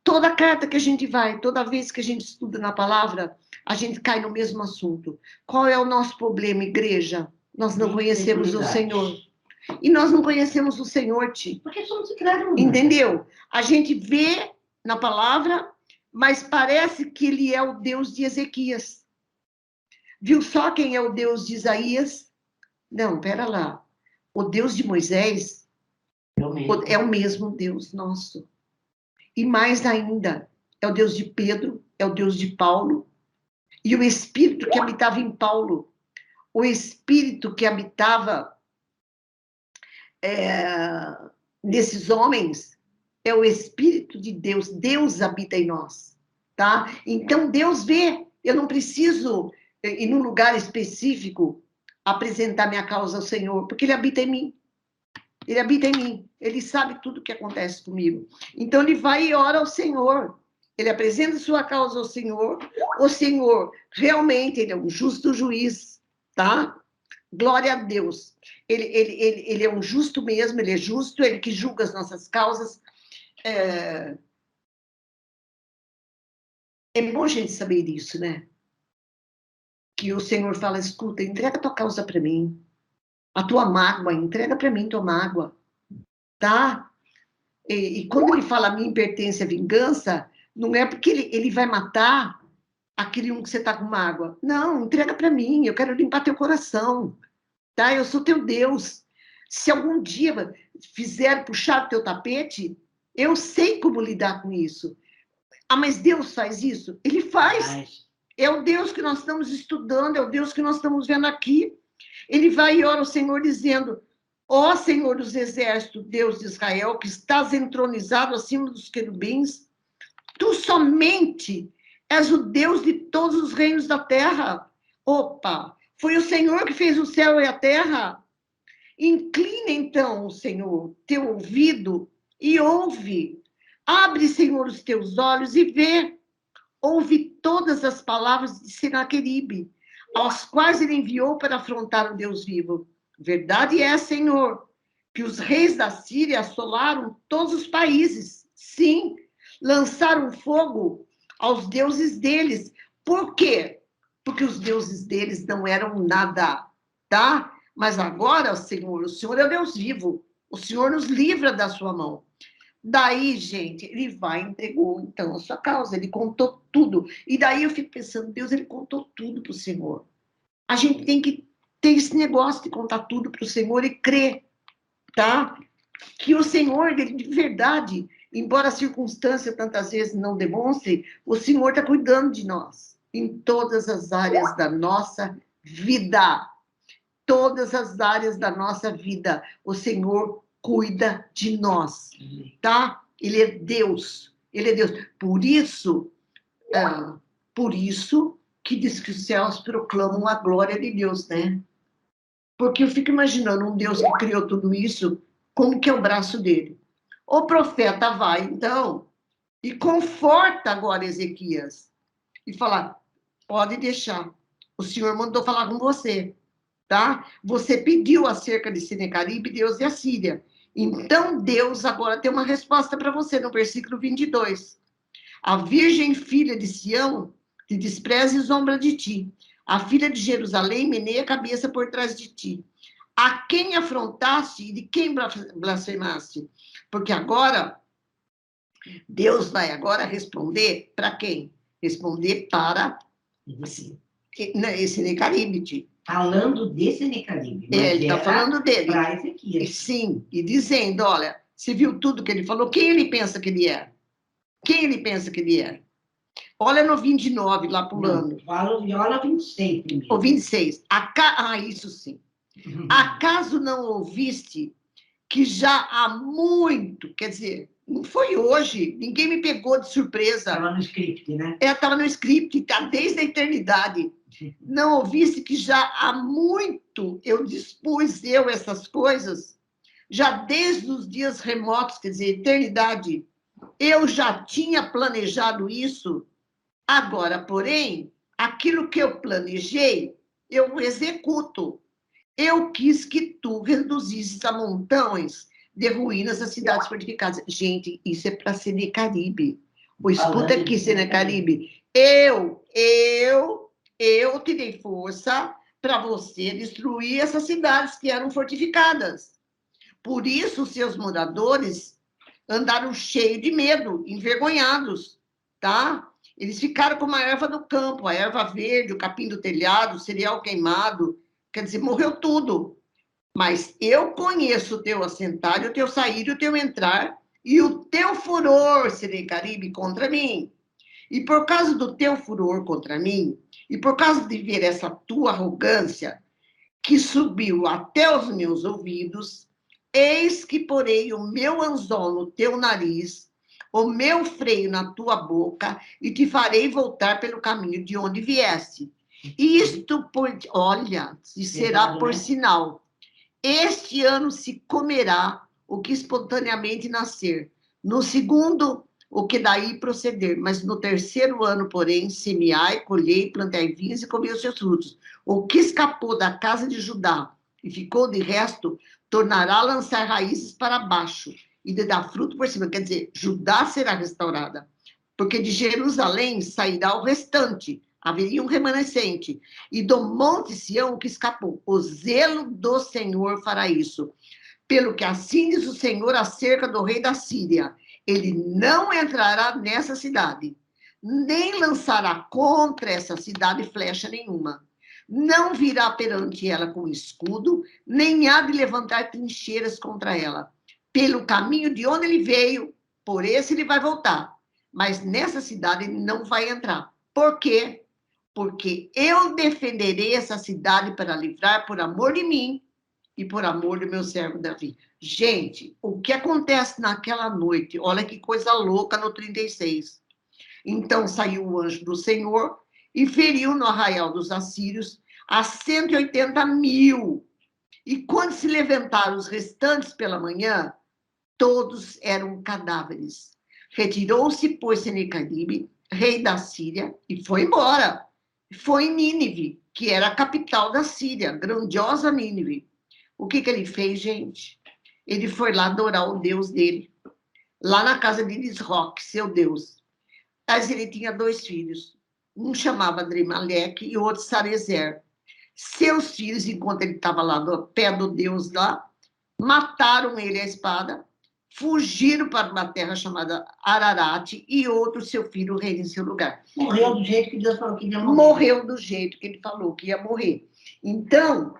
Toda carta que a gente vai, toda vez que a gente estuda na palavra, a gente cai no mesmo assunto. Qual é o nosso problema, igreja? Nós não conhecemos o Senhor. E nós não conhecemos o Senhor, Ti. Porque somos incrédulos. Entendeu? A gente vê na palavra, mas parece que ele é o Deus de Ezequias. Viu só quem é o Deus de Isaías? Não, pera lá. O Deus de Moisés é o mesmo Deus nosso. E mais ainda, é o Deus de Pedro, é o Deus de Paulo. E o Espírito que habitava em Paulo, o Espírito que habitava nesses homens, é o Espírito de Deus. Deus habita em nós, tá? Então, Deus vê. Eu não preciso, em um lugar específico, apresentar minha causa ao Senhor, porque Ele habita em mim. Ele habita em mim. Ele sabe tudo o que acontece comigo. Então, ele vai e ora ao Senhor. ele apresenta sua causa ao Senhor, o Senhor realmente, ele é um justo juiz, tá? Glória a Deus. Ele é um justo mesmo, ele é justo, ele que julga as nossas causas. É bom a gente saber disso, né? Que o Senhor fala, escuta, entrega a tua causa para mim. A tua mágoa, entrega para mim tua mágoa, tá? E quando ele fala, a mim pertence a vingança, não é porque ele vai matar aquele um que você está com mágoa. Não, entrega para mim, eu quero limpar teu coração, tá? Eu sou teu Deus. Se algum dia fizer puxar o teu tapete, eu sei como lidar com isso. Ah, mas Deus faz isso? Ele faz. É o Deus que nós estamos estudando, é o Deus que nós estamos vendo aqui. Ele vai e ora ao Senhor dizendo, ó Senhor dos exércitos, Deus de Israel, que estás entronizado acima dos querubins, tu somente és o Deus de todos os reinos da terra. Opa, foi o Senhor que fez o céu e a terra. Inclina então, Senhor, teu ouvido e ouve. Abre, Senhor, os teus olhos e vê. Ouve todas as palavras de Senaqueribe, aos quais ele enviou para afrontar o Deus vivo. Verdade é, Senhor, que os reis da Síria assolaram todos os países. Sim, lançaram fogo aos deuses deles. Por quê? Porque os deuses deles não eram nada, tá? Mas agora, Senhor, o Senhor é o Deus vivo. O Senhor nos livra da sua mão. Daí, gente, ele vai e entregou, então, a sua causa. Ele contou tudo. E daí eu fico pensando, Deus, ele contou tudo para o Senhor. A gente tem que ter esse negócio de contar tudo para o Senhor e crer, tá? Que o Senhor, ele, de verdade, embora a circunstância tantas vezes não demonstre, o Senhor está cuidando de nós, em todas as áreas da nossa vida. Todas as áreas da nossa vida, o Senhor cuida de nós, tá? Ele é Deus, ele é Deus. Por isso que diz que os céus proclamam a glória de Deus, né? Porque eu fico imaginando um Deus que criou tudo isso, como que é o braço dele. O profeta vai, então, e conforta agora Ezequias, e fala, pode deixar, o Senhor mandou falar com você, tá? Você pediu acerca de Senaqueribe, Deus e a Síria. Então, Deus agora tem uma resposta para você, no versículo 22. A virgem filha de Sião te despreza e zombra de ti. A filha de Jerusalém meneia a cabeça por trás de ti. A quem afrontaste e de quem blasfemaste? Porque agora, Deus vai agora responder para quem? Responder para Senaqueribe. Falando de Senaqueribe. Ele está falando dele. Para Ezequias. Sim, e dizendo, olha, você viu tudo que ele falou? Quem ele pensa que ele é? Quem ele pensa que ele é? Olha no 29, lá pulando. Olha o 26 primeiro. O 26. Isso sim. Acaso não ouviste que já há muito, quer dizer, não foi hoje, ninguém me pegou de surpresa. Estava no script, né? Estava no script, está desde a eternidade. Não ouviste que já há muito eu dispus essas coisas? Já desde os dias remotos, quer dizer, eternidade, eu já tinha planejado isso. Agora, porém, aquilo que eu planejei, eu executo. Eu quis que tu reduzisses a montões de ruínas as cidades fortificadas. Gente, isso é para Senaqueribe. Escuta aqui, Senaqueribe. Eu te dei força para você destruir essas cidades que eram fortificadas. Por isso, seus moradores andaram cheios de medo, envergonhados, tá? Eles ficaram como a erva do campo, a erva verde, o capim do telhado, o cereal queimado, quer dizer, morreu tudo. Mas eu conheço o teu assentar, o teu sair, o teu entrar, e o teu furor, Senaqueribe, contra mim. E por causa do teu furor contra mim, e por causa de ver essa tua arrogância, que subiu até os meus ouvidos, eis que porei o meu anzol no teu nariz, o meu freio na tua boca, e te farei voltar pelo caminho de onde vieste. Isto, olha, será por sinal. Este ano se comerá o que espontaneamente nascer. No segundo, o que daí proceder. Mas no terceiro ano, porém, semeai, colhei, plantai vinhos e comei os seus frutos. O que escapou da casa de Judá e ficou de resto, tornará a lançar raízes para baixo e de dar fruto por cima. Quer dizer, Judá será restaurada, porque de Jerusalém sairá o restante, haveria um remanescente, e do monte Sião o que escapou. O zelo do Senhor fará isso. Pelo que assim diz o Senhor acerca do rei da Síria, ele não entrará nessa cidade, nem lançará contra essa cidade flecha nenhuma. Não virá perante ela com escudo, nem há de levantar trincheiras contra ela. Pelo caminho de onde ele veio, por esse ele vai voltar. Mas nessa cidade ele não vai entrar. Por quê? Porque eu defenderei essa cidade para livrar por amor de mim e por amor do meu servo Davi. Gente, o que acontece naquela noite? Olha que coisa louca no 36. Então saiu o anjo do Senhor e feriu no arraial dos assírios a 180.000. E quando se levantaram os restantes pela manhã, todos eram cadáveres. Retirou-se, pois, Senaqueribe, rei da Síria, e foi embora. Foi em Nínive, que era a capital da Síria, grandiosa Nínive. O que ele fez, gente? Ele foi lá adorar o Deus dele, lá na casa de Nisroque, seu Deus. Mas ele tinha 2 filhos. Um chamava Adrimeleque e o outro Sarezer. Seus filhos, enquanto ele estava lá no pé do Deus lá, mataram ele à espada, fugiram para uma terra chamada Ararat e outro, seu filho, reina em seu lugar. Morreu do jeito que Deus falou que ia morrer. Morreu do jeito que ele falou que ia morrer. Então,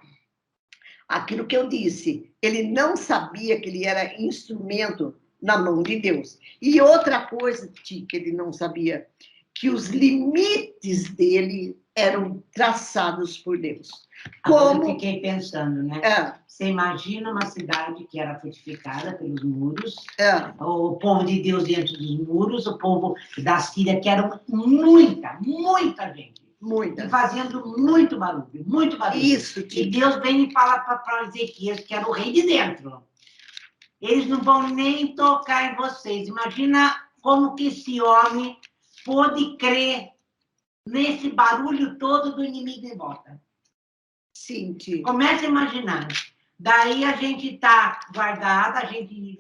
aquilo que eu disse, ele não sabia que ele era instrumento na mão de Deus. E outra coisa que ele não sabia, que os limites dele eram traçados por Deus. Como... Eu fiquei pensando, né? É. Você imagina uma cidade que era fortificada pelos muros, o povo de Deus dentro dos muros, o povo da Síria, que era muita gente. Muita. E fazendo muito barulho, muito barulho. Isso. E Deus vem e fala para Ezequias, que era o rei de dentro. Eles não vão nem tocar em vocês. Imagina como que esse homem pôde crer nesse barulho todo do inimigo em volta. Sim, tia. Comece a imaginar. Daí a gente está guardada, a gente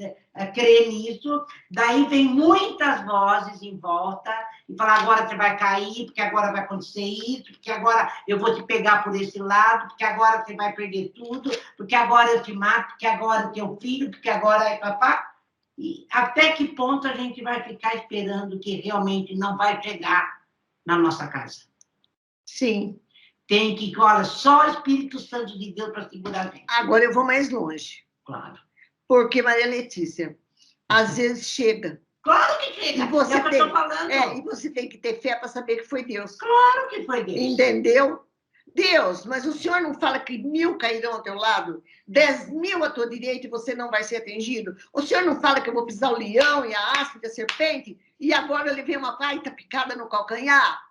crê nisso, daí vem muitas vozes em volta e fala, agora você vai cair, porque agora vai acontecer isso, porque agora eu vou te pegar por esse lado, porque agora você vai perder tudo, porque agora eu te mato, porque agora o teu filho, porque agora é papá. E até que ponto a gente vai ficar esperando que realmente não vai chegar na nossa casa? Sim. Tem que, olha, só o Espírito Santo de Deus para segurar a gente. Agora eu vou mais longe. Claro. Porque, Maria Letícia, às vezes chega. Claro que chega. E você é o que eu estou falando. E você tem que ter fé para saber que foi Deus. Claro que foi Deus. Entendeu? Deus, mas o Senhor não fala que 1.000 cairão ao teu lado, 10.000 à tua direita e você não vai ser atingido? O Senhor não fala que eu vou pisar o leão e a áspide, a serpente, e agora eu levei uma baita picada no calcanhar?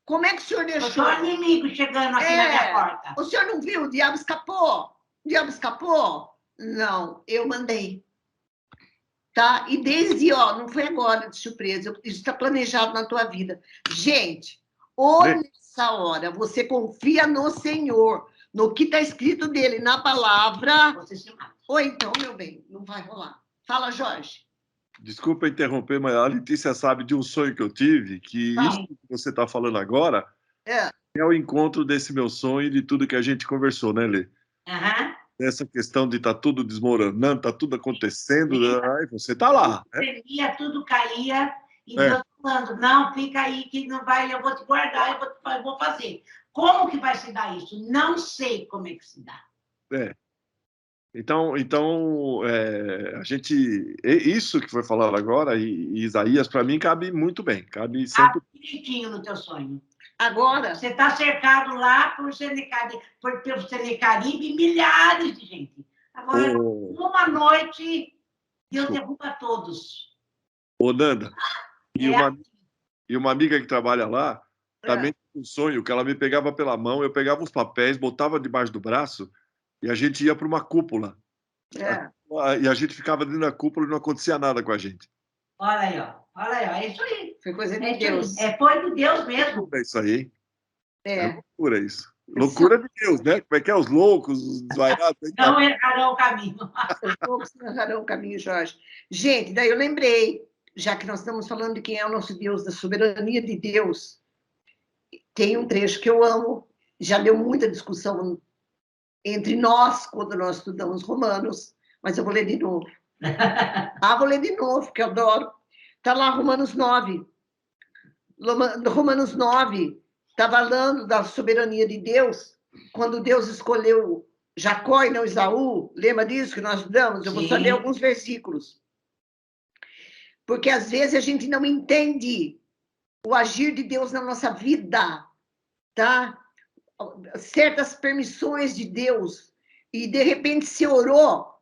Como é que o Senhor deixou? Eu sou inimigo chegando aqui na minha porta. O Senhor não viu? O diabo escapou. O diabo escapou? Não, eu mandei. Tá? E desde, não foi agora de surpresa, isso está planejado na tua vida. Gente, nessa hora, você confia no Senhor, no que está escrito dele, na palavra. Você se mata. Ou então, meu bem, não vai rolar. Fala, Jorge. Desculpa interromper, mas a Letícia sabe de um sonho que eu tive, que isso que você está falando agora é o encontro desse meu sonho e de tudo que a gente conversou, né, Lê? Essa questão de estar tudo desmoronando, está tudo acontecendo, aí você está lá. Tremia, tudo caía, e Deus falando, não, fica aí que não vai, eu vou te guardar, eu vou fazer. Como que vai se dar isso? Não sei como é que se dá. Então a gente, isso que foi falado agora, e Isaías, para mim, cabe muito bem. Cabe sempre... direitinho no teu sonho. Agora... Você está cercado lá por Senaqueribe, milhares de gente. Agora, uma noite, Deus derruba todos. Ô, Nanda, e uma amiga que trabalha lá, também tinha um sonho, que ela me pegava pela mão, eu pegava os papéis, botava debaixo do braço, e a gente ia para uma cúpula. E a gente ficava dentro da cúpula e não acontecia nada com a gente. Olha aí, ó. Olha aí, ó. É isso aí. Foi coisa de Deus. Foi de Deus mesmo. É isso aí. É loucura isso. Loucura de Deus, né? Como é que é? Os loucos, os desvairados. Não errarão o caminho. Os loucos não errarão o caminho, Jorge. Gente, daí eu lembrei, já que nós estamos falando de quem é o nosso Deus, da soberania de Deus, tem um trecho que eu amo, já deu muita discussão entre nós, quando nós estudamos Romanos, mas eu vou ler de novo. Vou ler de novo, porque eu adoro. Está lá, Romanos 9. Romanos 9 está falando da soberania de Deus, quando Deus escolheu Jacó e não Esaú. Lembra disso que nós estudamos? Eu vou só ler alguns versículos. Porque, às vezes, a gente não entende o agir de Deus na nossa vida, tá? Certas permissões de Deus, e, de repente, se orou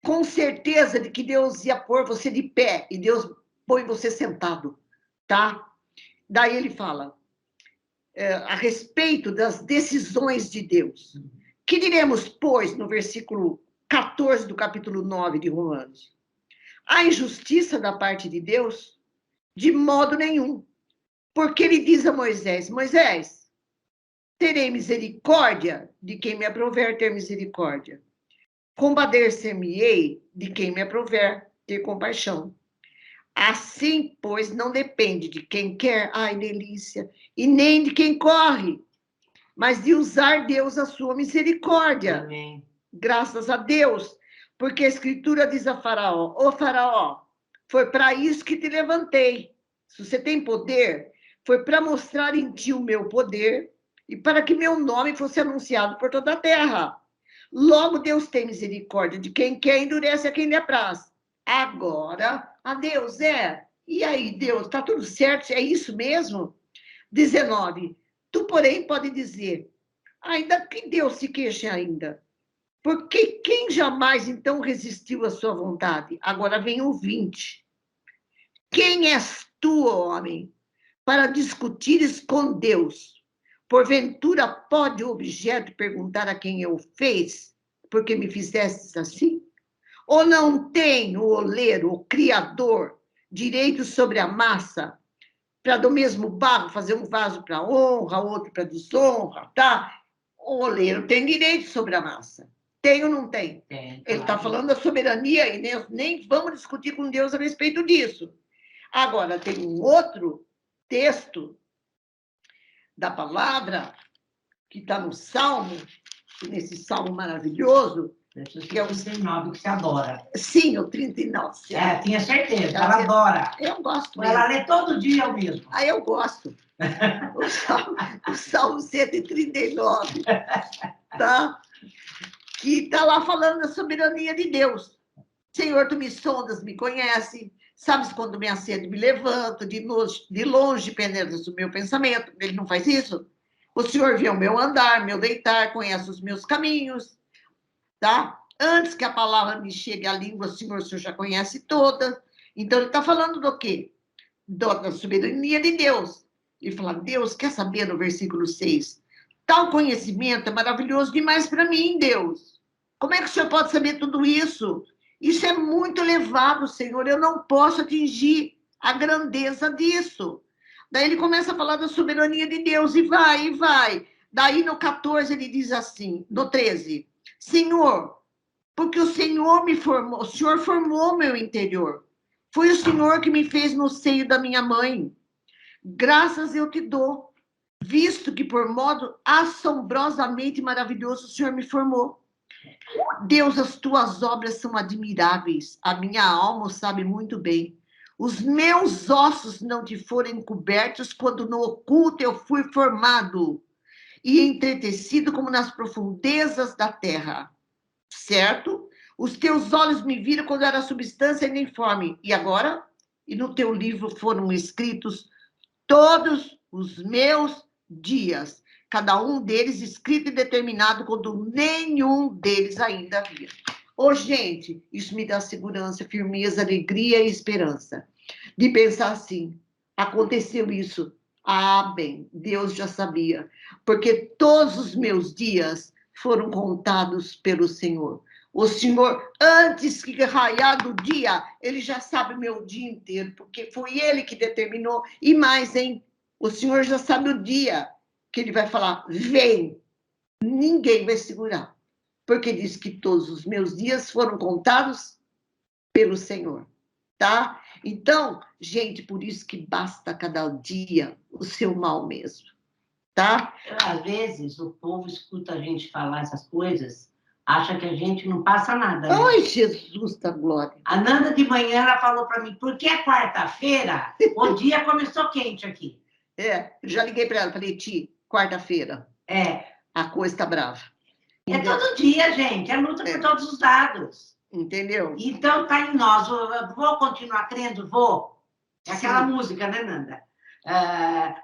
com certeza de que Deus ia pôr você de pé, e Deus põe você sentado, tá? Daí ele fala a respeito das decisões de Deus. Que diremos, pois, no versículo 14 do capítulo 9 de Romanos? A injustiça da parte de Deus? De modo nenhum. Porque ele diz a Moisés, Moisés, terei misericórdia de quem me aprover ter misericórdia. Compadecer-me-ei de quem me aprover ter compaixão. Assim, pois, não depende de quem quer, ai, delícia, e nem de quem corre, mas de usar Deus a sua misericórdia. Amém. Graças a Deus, porque a Escritura diz a Faraó, ô Faraó, foi para isso que te levantei. Se você tem poder, foi para mostrar em ti o meu poder e para que meu nome fosse anunciado por toda a terra. Logo, Deus tem misericórdia de quem quer, endurece a quem lhe apraz. Agora, a Deus e aí, Deus, está tudo certo? É isso mesmo? 19. Tu, porém, pode dizer, ainda que Deus se queixe ainda, porque quem jamais, então, resistiu à sua vontade? Agora vem o 20. Quem és tu, homem, para discutires com Deus? Porventura pode o objeto perguntar a quem eu fez, porque me fizestes assim? Ou não tem o oleiro, o criador, direito sobre a massa, para do mesmo barro fazer um vaso para honra, outro para desonra, tá? O oleiro tem direito sobre a massa. Tem ou não tem? Tem. Ele está falando da soberania e nem vamos discutir com Deus a respeito disso. Agora, tem um outro texto da palavra que está no Salmo, nesse Salmo maravilhoso, que é o 39, que você adora. Sim, o 39. Tinha certeza, ela adora. Eu gosto. Ela lê todo dia o mesmo. Eu gosto. O Salmo 139, tá? Que está lá falando da soberania de Deus. Senhor, tu me sondas, me conhece, sabes quando me acedo, me levanto, de longe penetras o meu pensamento. Ele não faz isso? O Senhor vê o meu andar, meu deitar, conhece os meus caminhos. Tá? Antes que a palavra me chegue à língua, o Senhor já conhece toda. Então, ele está falando do quê? Da soberania de Deus. Ele fala, Deus, quer saber no versículo 6? Tal conhecimento é maravilhoso demais para mim, Deus. Como é que o Senhor pode saber tudo isso? Isso é muito elevado, Senhor. Eu não posso atingir a grandeza disso. Daí ele começa a falar da soberania de Deus e vai, e vai. Daí no 14 ele diz assim, no 13... Senhor, porque o Senhor me formou, o Senhor formou meu interior. Foi o Senhor que me fez no seio da minha mãe. Graças eu te dou, visto que por modo assombrosamente maravilhoso o Senhor me formou. Deus, as tuas obras são admiráveis. A minha alma o sabe muito bem. Os meus ossos não te foram encobertos quando no oculto eu fui formado e entretecido como nas profundezas da terra, certo? Os teus olhos me viram quando era substância informe. E agora? E no teu livro foram escritos todos os meus dias, cada um deles escrito e determinado quando nenhum deles ainda havia. Gente, isso me dá segurança, firmeza, alegria e esperança. De pensar assim, aconteceu isso. Bem, Deus já sabia, porque todos os meus dias foram contados pelo Senhor. O Senhor, antes que raiar do dia, ele já sabe o meu dia inteiro, porque foi ele que determinou. E mais, hein? O Senhor já sabe o dia que ele vai falar, vem. Ninguém vai segurar. Porque diz que todos os meus dias foram contados pelo Senhor, tá? Então, gente, por isso que basta cada dia o seu mal mesmo, tá? Às vezes, o povo escuta a gente falar essas coisas, acha que a gente não passa nada. Né? Ai, Jesus da glória. A Nanda de manhã, ela falou para mim, porque é quarta-feira, o dia começou quente aqui. É, eu já liguei para ela, falei, Ti, quarta-feira. É. A coisa tá brava. É todo dia, gente, é luta por todos os lados. Entendeu? Então, tá em nós. Vou continuar crendo? Vou. É aquela música, né, Nanda?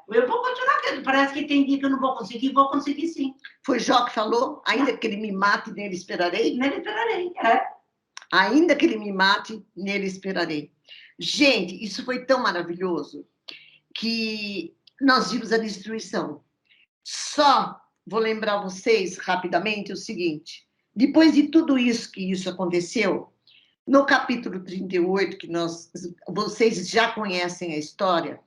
Eu vou continuar crendo. Parece que tem dia que eu não vou conseguir sim. Foi Jó que falou? Ainda que ele me mate, nele esperarei? Nele esperarei, é. Ainda que ele me mate, nele esperarei. Gente, isso foi tão maravilhoso que nós vimos a destruição. Só vou lembrar vocês rapidamente o seguinte: depois de tudo isso que isso aconteceu, no capítulo 38, que vocês já conhecem a história,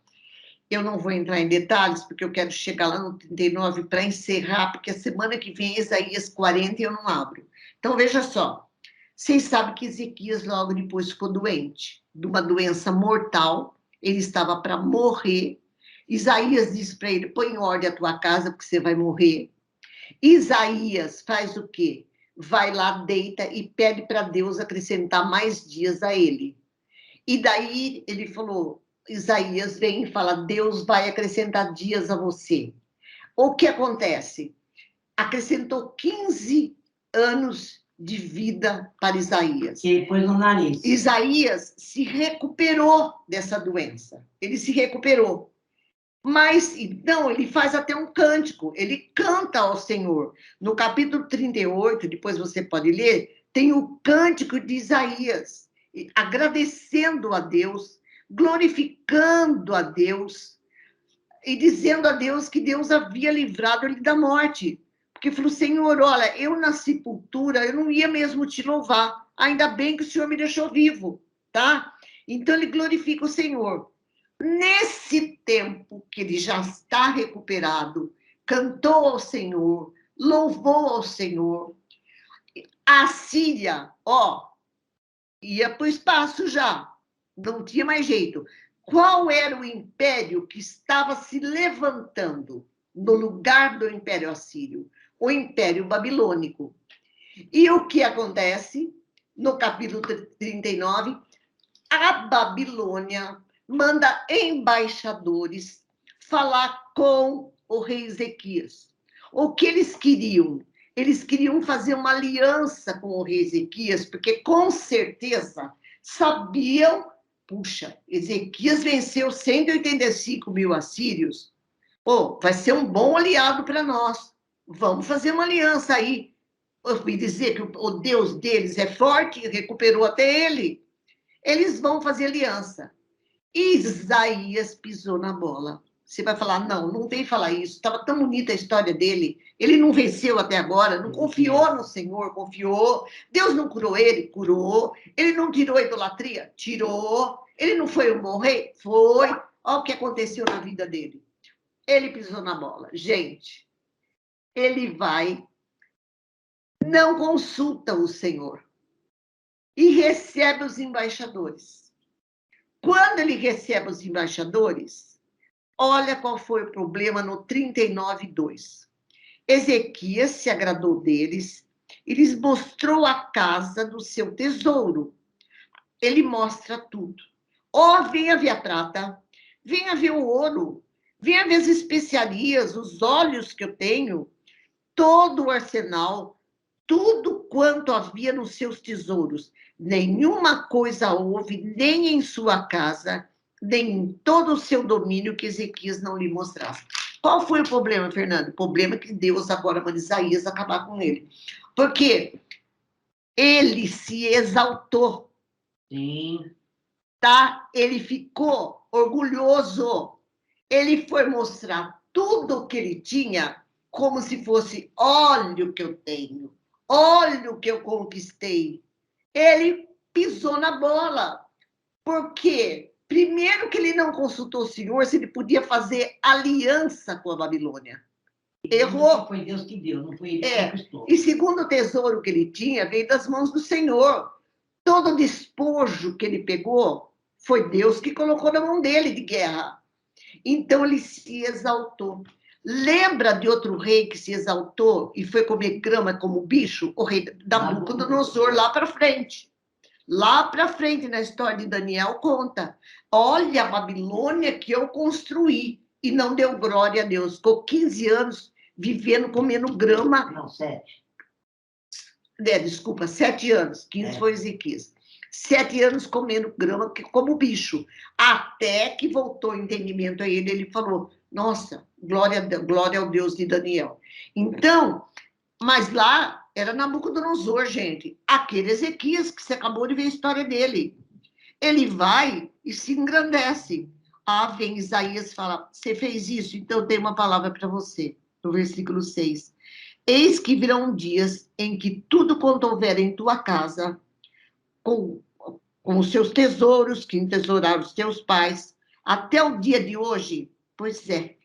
eu não vou entrar em detalhes, porque eu quero chegar lá no 39 para encerrar, porque a semana que vem, Isaías 40, eu não abro. Então, veja só. Vocês sabem que Ezequias logo depois ficou doente, de uma doença mortal. Ele estava para morrer. Isaías disse para ele, põe em ordem a tua casa, porque você vai morrer. Isaías faz o quê? Vai lá, deita e pede para Deus acrescentar mais dias a ele. E daí ele falou, Isaías vem e fala, Deus vai acrescentar dias a você. O que acontece? Acrescentou 15 anos de vida para Isaías. Que pôs no nariz. Isaías se recuperou dessa doença. Ele se recuperou. Mas, então, ele faz até um cântico. Ele canta ao Senhor. No capítulo 38, depois você pode ler, tem o cântico de Isaías, agradecendo a Deus, glorificando a Deus e dizendo a Deus que Deus havia livrado ele da morte. Porque falou, Senhor, olha, eu na sepultura, eu não ia mesmo te louvar. Ainda bem que o Senhor me deixou vivo, tá? Então, ele glorifica o Senhor. Nesse tempo que ele já está recuperado, cantou ao Senhor, louvou ao Senhor, a Síria, ia para o espaço já, não tinha mais jeito. Qual era o império que estava se levantando no lugar do Império Assírio? O Império Babilônico. E o que acontece? No capítulo 39, a Babilônia manda embaixadores falar com o rei Ezequias. O que eles queriam? Eles queriam fazer uma aliança com o rei Ezequias, porque com certeza sabiam, puxa, Ezequias venceu 185 mil assírios, vai ser um bom aliado para nós. Vamos fazer uma aliança aí. Eu ouvi dizer que o Deus deles é forte, recuperou até ele. Eles vão fazer aliança. Isaías pisou na bola. Você vai falar, não vem falar isso. Estava tão bonita a história dele. Ele não venceu até agora, não confiou no Senhor, confiou. Deus não curou ele, curou. Ele não tirou a idolatria, tirou. Ele não foi um bom rei? Foi. Olha o que aconteceu na vida dele. Ele pisou na bola. Gente, ele vai, não consulta o Senhor e recebe os embaixadores. Quando ele recebe os embaixadores, olha qual foi o problema no 39:2. Ezequias se agradou deles e lhes mostrou a casa do seu tesouro. Ele mostra tudo. Venha ver a prata, venha ver o ouro, venha ver as especiarias, os óleos que eu tenho, todo o arsenal, tudo quanto havia nos seus tesouros. Nenhuma coisa houve, nem em sua casa, nem em todo o seu domínio que Ezequias não lhe mostrasse. Qual foi o problema, Fernando? O problema é que Deus agora manda Isaías acabar com ele. Porque ele se exaltou. Sim. Tá? Ele ficou orgulhoso. Ele foi mostrar tudo o que ele tinha como se fosse, olha o que eu tenho. Olha o que eu conquistei. Ele pisou na bola. Por quê? Primeiro que ele não consultou o Senhor se ele podia fazer aliança com a Babilônia. Errou. Foi Deus que deu, não foi ele que conquistou. E segundo o tesouro que ele tinha, veio das mãos do Senhor. Todo o despojo que ele pegou, foi Deus que colocou na mão dele de guerra. Então ele se exaltou. Lembra de outro rei que se exaltou e foi comer grama como bicho? O rei Nabucodonosor, lá para frente. Lá para frente, na história de Daniel, conta. Olha a Babilônia que eu construí e não deu glória a Deus. Ficou 15 anos vivendo, comendo grama. Não, 7. Desculpa, 7 anos. 15 foi Ezequias. 7 anos comendo grama como bicho. Até que voltou o entendimento a ele. Ele falou, nossa, glória ao Deus de Daniel. Então, mas lá era Nabucodonosor, gente. Aquele Ezequias, que você acabou de ver a história dele. Ele vai e se engrandece. Vem Isaías e fala, você fez isso, então eu tenho uma palavra para você. No versículo 6. Eis que virão dias em que tudo quanto houver em tua casa, com os seus tesouros, que entesouraram os teus pais, até o dia de hoje, pois é,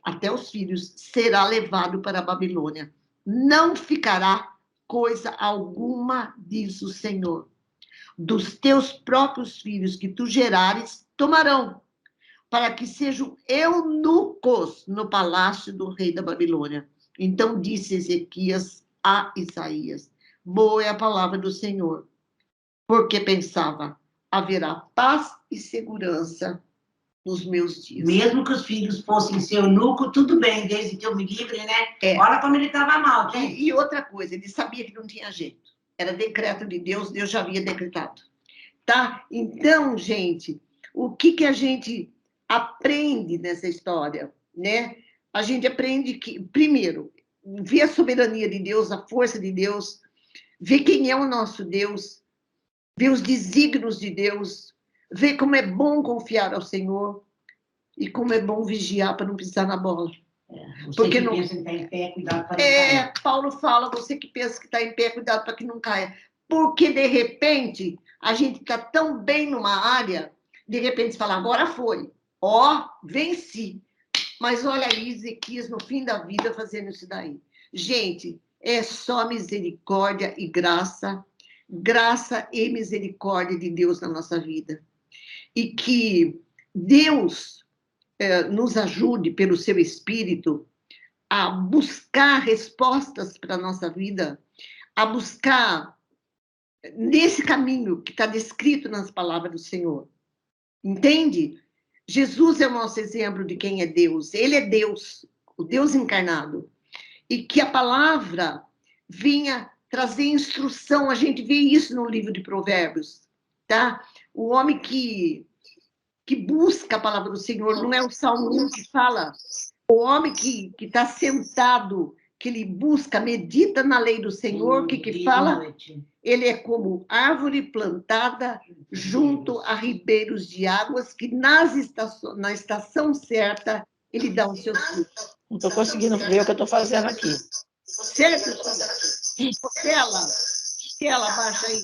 até os filhos, será levado para a Babilônia. Não ficará coisa alguma, diz o Senhor. Dos teus próprios filhos que tu gerares, tomarão, para que sejam eunucos no palácio do rei da Babilônia. Então disse Ezequias a Isaías, boa é a palavra do Senhor, porque pensava, haverá paz e segurança nos meus dias. Mesmo que os filhos fossem ser eunuco, tudo bem, desde que eu me livre, né? Olha como ele estava mal, gente. E outra coisa, ele sabia que não tinha jeito. Era decreto de Deus, Deus já havia decretado. Tá? Então, gente, o que a gente aprende nessa história, né? A gente aprende que, primeiro, ver a soberania de Deus, a força de Deus, ver quem é o nosso Deus, ver os desígnios de Deus, ver como é bom confiar ao Senhor e como é bom vigiar para não pisar na bola. Porque não pensa que está em pé, cuidado para não cair. Paulo fala, você que pensa que está em pé, cuidado para que não caia. Porque, de repente, a gente está tão bem numa área, de repente fala, agora foi. Venci. Mas olha aí, Ezequias, no fim da vida, fazendo isso daí. Gente, é só misericórdia e graça e misericórdia de Deus na nossa vida. E que Deus nos ajude, pelo seu Espírito, a buscar respostas para a nossa vida, a buscar nesse caminho que está descrito nas palavras do Senhor. Entende? Jesus é o nosso exemplo de quem é Deus. Ele é Deus, o Deus encarnado. E que a palavra vinha trazer instrução. A gente vê isso no livro de Provérbios, tá? O homem que busca a palavra do Senhor, não é o Salmo 1 que fala. O homem que está sentado, que ele busca, medita na lei do Senhor, que fala? Ele é como árvore plantada junto a ribeiros de águas, que na estação certa, ele dá os seus frutos. Não estou conseguindo ver o que eu estou fazendo aqui. Certo? Tela, baixa aí.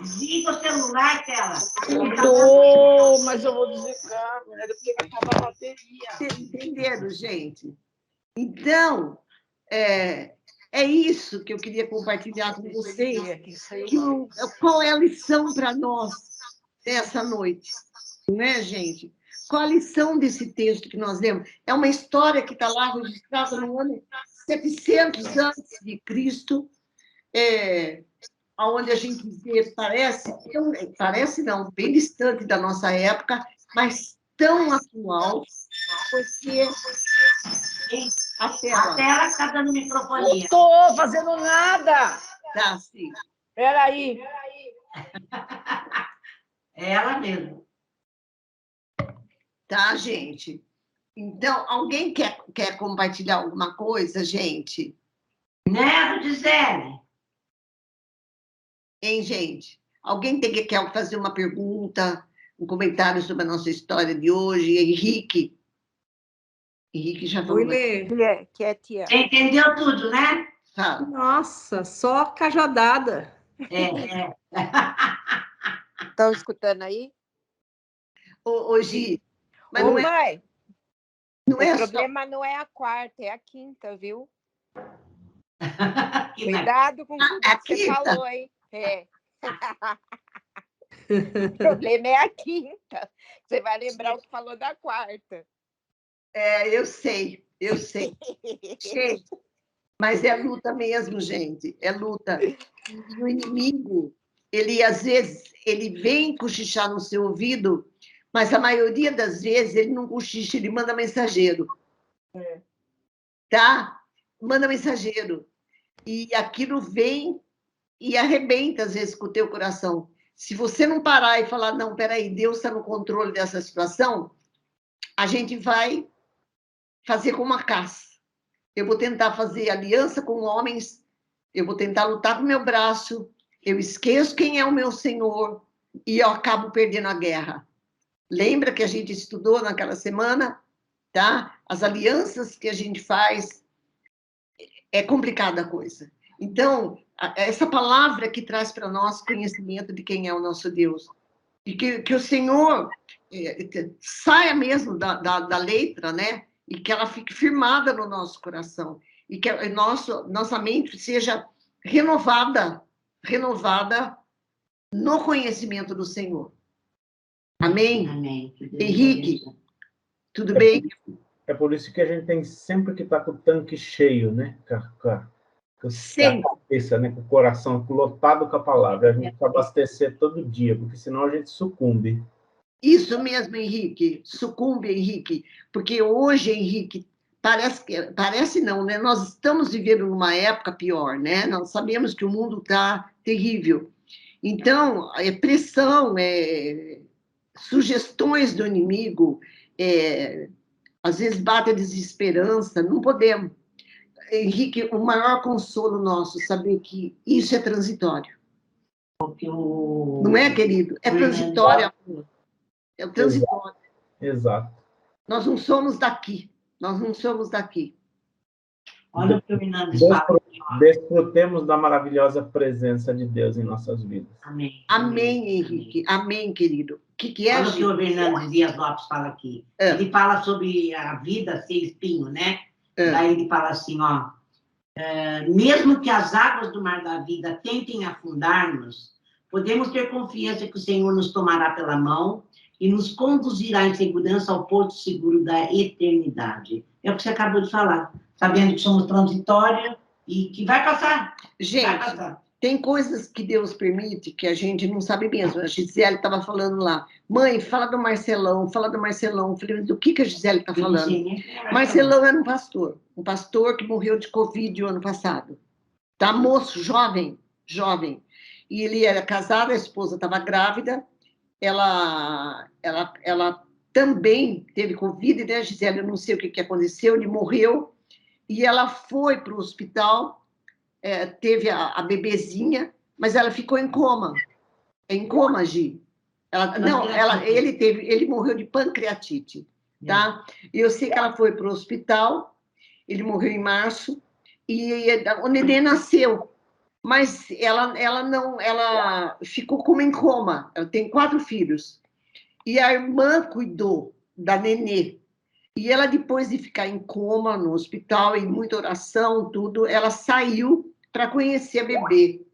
Desliga o celular, Tela. Estou, mas eu vou desligar, porque vai acabar a bateria. Entenderam, gente? Então, é isso que eu queria compartilhar com vocês. Qual é a lição para nós essa noite? Né, gente? Qual a lição desse texto que nós lemos? É uma história que está lá registrada no ano 700 antes de Cristo, onde a gente vê, parece não, bem distante da nossa época, mas tão atual, porque a tela está dando microfonia. Não estou fazendo nada. Tá, sim. Espera aí. É ela mesmo. Tá, gente? Então, alguém quer compartilhar alguma coisa, gente? Né, Gisele? Hein, gente? Alguém quer fazer uma pergunta, um comentário sobre a nossa história de hoje? Henrique já falou. Oi, Lê. Você entendeu tudo, né? Fala. Nossa, só cajadada. Estão escutando aí? Hoje, mas Ô, não é, mãe, não o é problema não é a quarta, é a quinta, viu? Que Cuidado com tudo a que você quinta? falou, hein? É. O problema é a quinta. Você vai lembrar o que falou da quarta. Eu sei. Sei. Mas é luta mesmo, gente. É luta. E o inimigo, ele às vezes, ele vem cochichar no seu ouvido, mas a maioria das vezes ele não cochicha, ele manda mensageiro. Tá? Manda mensageiro. E aquilo vem e arrebenta, às vezes, com o teu coração. Se você não parar e falar, não, peraí, Deus está no controle dessa situação, a gente vai fazer como uma caça. Eu vou tentar fazer aliança com homens, eu vou tentar lutar com o meu braço, eu esqueço quem é o meu Senhor e eu acabo perdendo a guerra. Lembra que a gente estudou naquela semana, tá? As alianças que a gente faz, é complicada a coisa. Então, essa palavra que traz para nós conhecimento de quem é o nosso Deus. E que o Senhor saia mesmo da letra, né? E que ela fique firmada no nosso coração. E que nossa mente seja renovada no conhecimento do Senhor. Amém? Amém. Henrique, tudo bem? É por isso que a gente tem sempre que estar com o tanque cheio, né? Com a cabeça, né? Com o coração lotado com a palavra. A gente precisa abastecer todo dia, porque senão a gente sucumbe. Isso mesmo, Henrique. Sucumbe, Henrique. Porque hoje, Henrique, parece não, né? Nós estamos vivendo numa época pior, né? Nós sabemos que o mundo está terrível. Então, pressão, sugestões do inimigo, às vezes bate a desesperança, não podemos. Henrique, o maior consolo nosso, saber que isso é transitório. Não é, querido? É transitório. É o transitório. Exato. Nós não somos daqui. Nós não somos daqui. Olha o que o Hernandes fala. Desfrutemos da maravilhosa presença de Deus em nossas vidas. Amém. Amém, Henrique. Amém, querido. O que é, olha o que o Hernandes Dias Lopes fala aqui. Ele fala sobre a vida ser espinho, né? Daí ele fala assim, ó. Mesmo que as águas do mar da vida tentem afundar-nos, podemos ter confiança que o Senhor nos tomará pela mão e nos conduzirá em segurança ao porto seguro da eternidade. É o que você acabou de falar. Sabendo que somos transitórios e que vai passar. Gente, vai passar. Tem coisas que Deus permite que a gente não sabe mesmo. A Gisele estava falando lá. Mãe, fala do Marcelão, fala do Marcelão. Eu falei, do que a Gisele está falando? Sim, Marcelão era um pastor que morreu de Covid o ano passado. Tá, moço, jovem. E ele era casado, a esposa estava grávida. Ela também teve Covid, né, Gisele? Eu não sei o que aconteceu, ele morreu. E ela foi para o hospital, teve a bebezinha, mas ela ficou em coma. Em coma, Gi. Ele morreu de pancreatite, tá? E eu sei que ela foi para o hospital, ele morreu em março, e o neném nasceu. Mas ela ficou como em coma. Ela tem 4 filhos. E a irmã cuidou da nenê. E ela, depois de ficar em coma no hospital, em muita oração, tudo, ela saiu para conhecer a bebê.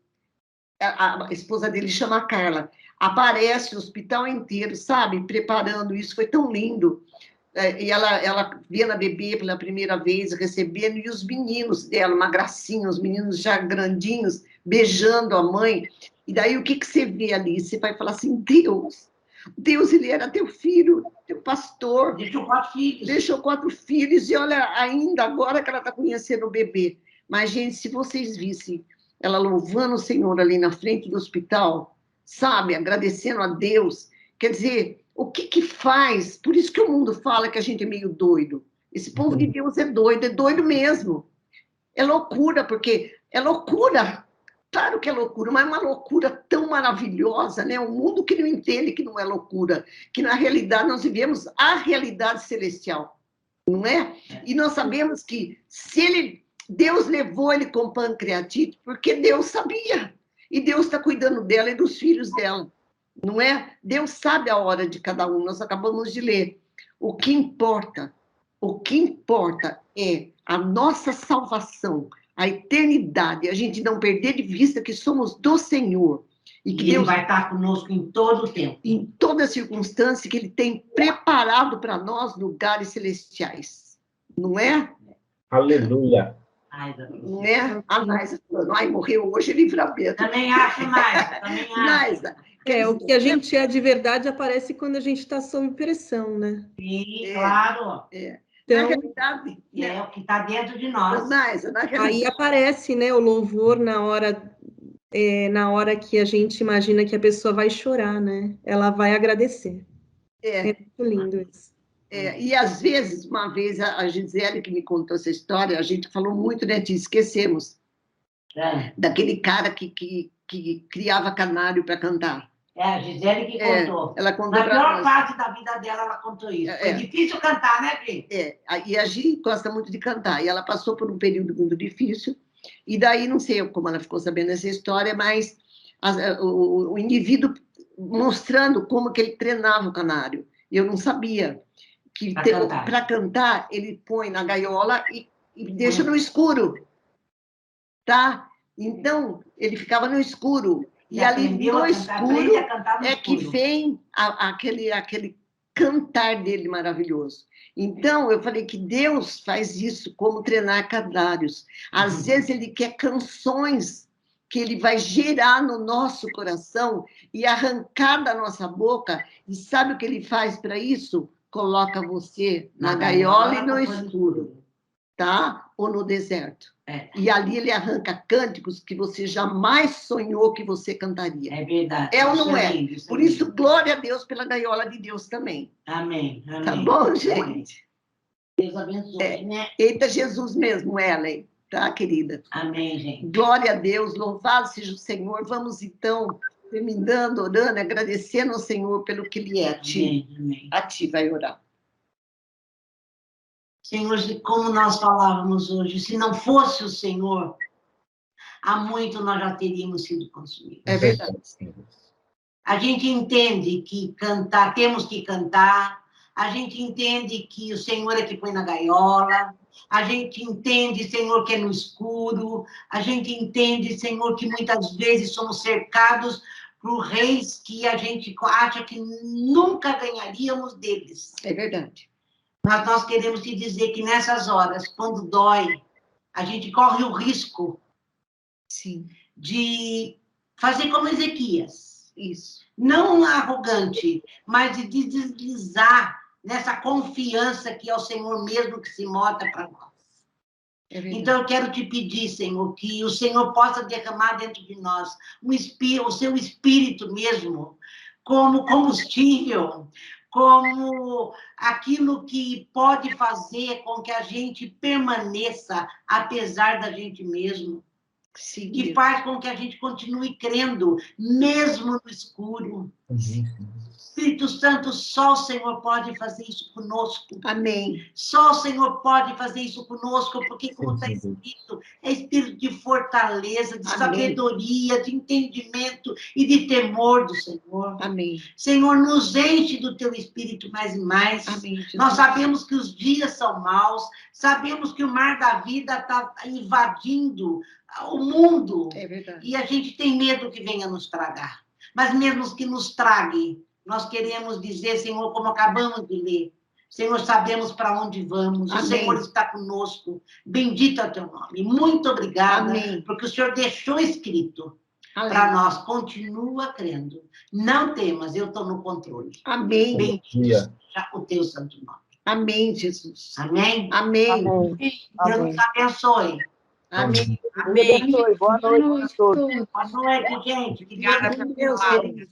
A esposa dele chama Carla. Aparece o hospital inteiro, sabe? Preparando isso, foi tão lindo. E ela via na bebê pela primeira vez, recebendo, e os meninos dela, uma gracinha, os meninos já grandinhos, beijando a mãe. E daí, o que você vê ali? Você vai falar assim, Deus, ele era teu filho, teu pastor. Deixou 4 filhos, e olha, ainda agora que ela está conhecendo o bebê. Mas, gente, se vocês vissem ela louvando o Senhor ali na frente do hospital, sabe, agradecendo a Deus, quer dizer, o que faz? Por isso que o mundo fala que a gente é meio doido. Esse povo de Deus é doido mesmo. É loucura, porque é loucura. Claro que é loucura, mas é uma loucura tão maravilhosa, né? Um mundo que não entende que não é loucura, que na realidade nós vivemos a realidade celestial, não é? E nós sabemos que se ele Deus levou ele com pancreatite porque Deus sabia. E Deus está cuidando dela e dos filhos dela. Não é? Deus sabe a hora de cada um. Nós acabamos de ler. O que importa é a nossa salvação, a eternidade, a gente não perder de vista que somos do Senhor. E que Deus vai estar conosco em todo o tempo. Em toda circunstância que Ele tem preparado para nós lugares celestiais. Não é? Aleluia. Não é? A Naisa falando, ai, morreu hoje, livramento. Também acho, Naisa. Também acho. Naisa. O que a gente é de verdade aparece quando a gente está sob pressão, né? Sim, claro. Então, na realidade, é o que está dentro de nós. Naisa, aí aparece, né, o louvor na hora que a gente imagina que a pessoa vai chorar, né? Ela vai agradecer. É muito lindo isso. E às vezes, uma vez, a Gisele que me contou essa história, a gente falou muito, né, esquecemos daquele cara que criava canário para cantar. A Gisele que contou. Ela contou na pior fase da vida dela, ela contou isso. Foi difícil cantar, né, Gi? E a Gi gosta muito de cantar, e ela passou por um período muito difícil, e daí, não sei como ela ficou sabendo essa história, mas o indivíduo mostrando como que ele treinava o canário. Eu não sabia que para cantar, ele põe na gaiola e deixa no escuro, tá? Então, ele ficava no escuro. E ali no escuro é que vem aquele cantar dele maravilhoso. Então, eu falei que Deus faz isso como treinar canários. Às vezes, Ele quer canções que Ele vai gerar no nosso coração e arrancar da nossa boca. E sabe o que Ele faz para isso? Coloca você na gaiola e no escuro, tá? Ou no deserto. E ali ele arranca cânticos que você jamais sonhou que você cantaria. É verdade. É ou não é? Por isso, glória a Deus pela gaiola de Deus também. Amém. Tá bom, gente? Deus abençoe, né? Eita, Jesus mesmo, Ellen. Tá, querida? Amém, gente. Glória a Deus, louvado seja o Senhor. Vamos, então, terminando, orando, agradecendo ao Senhor pelo que Ele é a ti. Amém. A ti vai orar. Senhor, como nós falávamos hoje, se não fosse o Senhor, há muito nós já teríamos sido consumidos. É verdade. A gente entende que temos que cantar, a gente entende que o Senhor é que põe na gaiola, a gente entende, Senhor, que é no escuro, a gente entende, Senhor, que muitas vezes somos cercados por reis que a gente acha que nunca ganharíamos deles. É verdade. Mas nós queremos te dizer que nessas horas, quando dói, a gente corre o risco de fazer como Ezequias. Isso. Não arrogante, mas de deslizar nessa confiança que é o Senhor mesmo que se mostra para nós. Então, eu quero te pedir, Senhor, que o Senhor possa derramar dentro de nós o seu espírito mesmo, como combustível, como aquilo que pode fazer com que a gente permaneça, apesar da gente mesmo. Sim, que faz com que a gente continue crendo, mesmo no escuro. Espírito Santo, só o Senhor pode fazer isso conosco. Amém. Só o Senhor pode fazer isso conosco, porque, como está escrito, é espírito de fortaleza, de sabedoria, de entendimento e de temor do Senhor. Amém. Senhor, nos enche do teu espírito mais e mais. Amém, nós sabemos que os dias são maus, sabemos que o mar da vida está invadindo o mundo. É verdade. E a gente tem medo que venha nos tragar. Mas mesmo que nos trague, nós queremos dizer, Senhor, como acabamos de ler, Senhor, sabemos para onde vamos, Amém. O Senhor está conosco, bendito é o teu nome. Muito obrigada, Amém. Porque o Senhor deixou escrito para nós, continua crendo, não temas, eu estou no controle. Amém. Bendito seja o teu santo nome. Amém, Jesus. Amém? Amém. Deus nos abençoe. Amém. Amém. Boa noite a todos. Boa noite, gente. Que Deus Obrigada, abençoe.